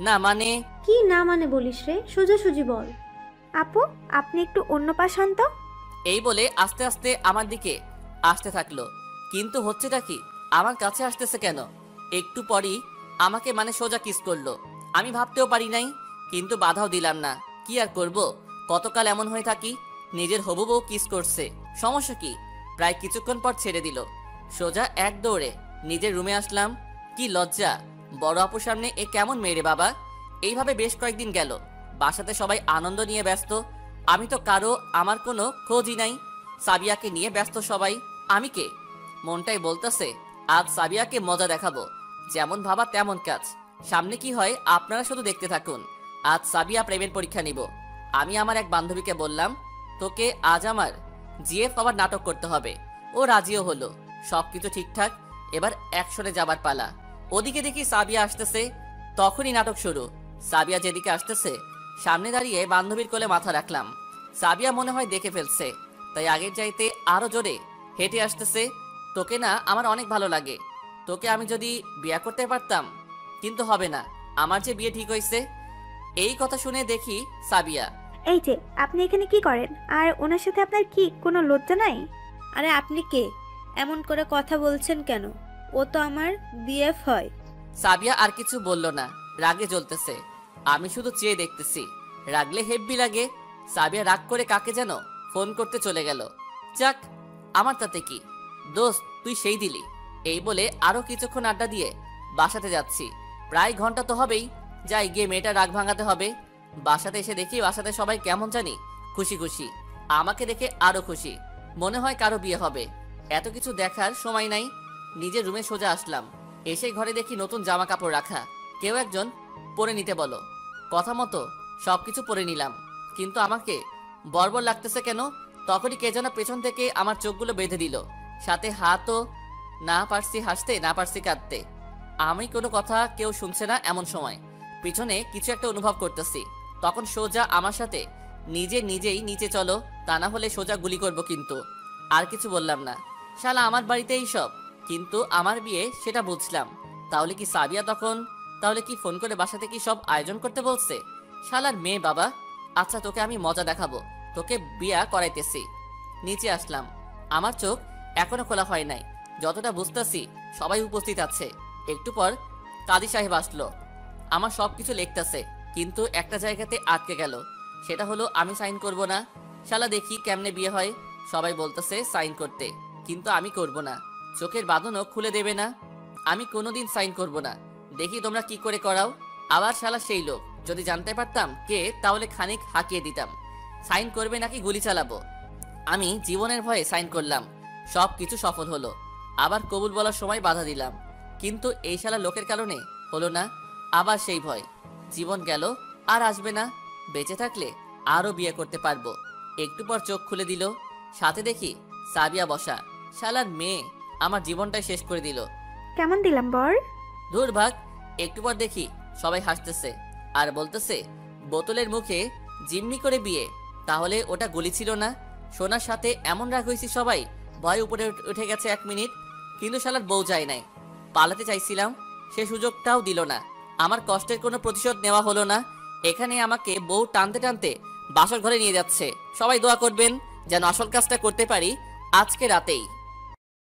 না মানে কি না মানে বলিস রে, সোজাসুজি বল। আপু, আপনি একটু অন্য পাশ হন তো। এই বলে আস্তে আস্তে আমার দিকে আসতে থাকলো। কিন্তু হচ্ছেটা কি, আমার কাছে আসতেছে কেন? একটু পরই আমাকে মানে সোজা কিস করলো। আমি ভাবতেও পারি নাই, কিন্তু বাধাও দিলাম না। কি আর করব, কতকাল এমন হয়ে থাকি। নিজের হবু বউ কিস করছে, সমস্যা কি? প্রায় কিছুক্ষণ পর ছেড়ে দিল। সোজা এক দৌড়ে নিজের রুমে আসলাম। কি লজ্জা, বড় আপুর সামনে এ কেমন মেয়ে রে বাবা। এইভাবে বেশ কয়েকদিন গেল। বাসাতে সবাই আনন্দ নিয়ে ব্যস্ত, আমি তো কারো আমার কোনো খোঁজই নাই। সাবিয়াকে নিয়ে ব্যস্ত সবাই, আমি কে? মনটাই বলতেছে আজ সাবিয়াকে মজা দেখাবো। যেমন ভাবা তেমন কাজ, সামনে কি হয় আপনারা শুধু দেখতে থাকুন। আজ সাবিয়া প্রেমের পরীক্ষা নিব। আমি আমার এক বান্ধবীকে বললাম, তোকে আজ আমার জিএফ আবার নাটক করতে হবে। ও রাজিও হলো। সবকিছু ঠিকঠাক, এবার অ্যাকশনে যাবার পালা। ওদিকে দেখি সাবিয়া আসতেছে, তখনই নাটক শুরু। সাবিয়া যেদিকে আসতেছে সামনে দাঁড়িয়ে বান্ধবীর কোলে মাথা রাখলাম। সাবিয়া মনে হয় দেখে ফেলছে, তাই আগের চাইতে আরো জোরে হেঁটে আসতেছে। তোকে না আমার অনেক ভালো লাগে, তোকে আমি যদি বিয়ে করতে পারতাম, কিন্তু হবে না, আমার যে বিয়ে ঠিক হয়েছে। এই কথা শুনে দেখি সাবিয়া। এই যে আপনি এখানে কি করেন? আর ওনার সাথে আপনার কি কোনো লজ্জা নাই? আরে আপনি কে? এমন করে কথা বলছেন কেন? ও তো আমার বিএফ হয়। সাবিয়া আর কিছু বলল না, রাগে জ্বলতেছে। আমি শুধু চেয়ে দেখতেছি। রাগলে হেব্বি লাগে। সাবিয়া রাগ করে কাকে যেন ফোন করতে চলে গেল। যাক, আমার তাতে কি, দোস্ত তুই সেই দিলি। এই বলে আরো কিছুক্ষণ আড্ডা দিয়ে বাসাতে যাচ্ছি। প্রায় ঘন্টা তো হবেই। যাই গিয়ে মেয়েটা রাগ ভাঙাতে হবে। বাসাতে এসে দেখি বাসাতে সবাই কেমন জানি খুশি খুশি। আমাকে দেখে আরো খুশি, মনে হয় কারো বিয়ে হবে। এত কিছু দেখার সময় নাই। নিজের রুমে সোজা আসলাম। এসে ঘরে দেখি নতুন জামা কাপড় রাখা। কেউ একজন পরে নিতে বলো। কথা মতো সবকিছু পরে নিলাম, কিন্তু আমাকে বর্বর লাগতেছে কেন? তখনই কে যেন পেছন থেকে আমার চোখগুলো বেঁধে দিল। সাথে হাতও। না পারছি হাসতে, না পারছি কাঁদতে। আমি কোনো কথা কেউ শুনছে না এমন সময় পিছনে কিছু একটা অনুভব করতেছি। তখন সোজা আমার সাথে নিজেই নিচে চলো, তা না হলে সোজা গুলি করব। কিন্তু আর কিছু বললাম না। শালা আমার বাড়িতেই সব, কিন্তু আমার বিয়ে সেটা বুঝলাম। তাহলে কি সাবিয়া তখন তাহলে কি ফোন করে বাসা থেকে সব আয়োজন করতে বলছে? শালার মেয়ে বাবা। আচ্ছা তোকে আমি মজা দেখাবো, তোকে বিয়া করাইতেছি। নিচে আসলাম। আমার চোখ এখনো খোলা হয় নাই। যতটা বুঝতেছি সবাই উপস্থিত আছে। একটু পর কাজী সাহেব আসলো। আমার সবকিছু লিখতেছে, কিন্তু একটা জায়গাতে আটকে গেল। সেটা হলো আমি সাইন করব না। শালা দেখি কেমনে বিয়ে হয়। সবাই বলতেছে সাইন করতে, কিন্তু আমি করব না। চোখের বাঁধনও খুলে দেবে না। আমি কোনোদিন সাইন করব না। দেখি তোমরা কি করে করাও। আবার শালা সেই লোক, যদি জানতে পারতাম কে তাহলে খানিক হাঁকিয়ে দিতাম। সাইন করবে নাকি গুলি চালাবো? আমি জীবনের ভয়ে সাইন করলাম। সব কিছু সফল হলো। আবার কবুল বলার সময় বাধা দিলাম, কিন্তু এই শালা লোকের কারণে হলো না। আবার সেই ভয়। জীবন গেল, আর আসবে না। বেঁচে থাকলে আরো বিয়ে করতে পারবো। একটু পর চোখ খুলে দিল। সাথে দেখি সাবিয়া বসা। শালার মেয়ে আমার জীবনটাই শেষ করে দিল। কেমন দিলাম বর? দূর ভাগ। একটু পর দেখি সবাই হাসতেছে আর বলতেছে বোতলের মুখে জিম্মি করে বিয়ে। তাহলে ওটা গুলি ছিল না? সোনার সাথে এমন রাগ হয়েছি সবাই, ভয় উপরে উঠে গেছে 1 মিনিট। কিন্তু শালার বউ যায় নাই। পালাতে চাইছিলাম, সে সুযোগটাও দিল না। আমার কষ্টের কোনো প্রতিশোধ নেওয়া হলো না। এখানে আমাকে বউ টানতে টানতে বাসর ঘরে নিয়ে যাচ্ছে। সবাই দোয়া করবেন যেন আসল কাজটা করতে পারি আজকে রাতেই।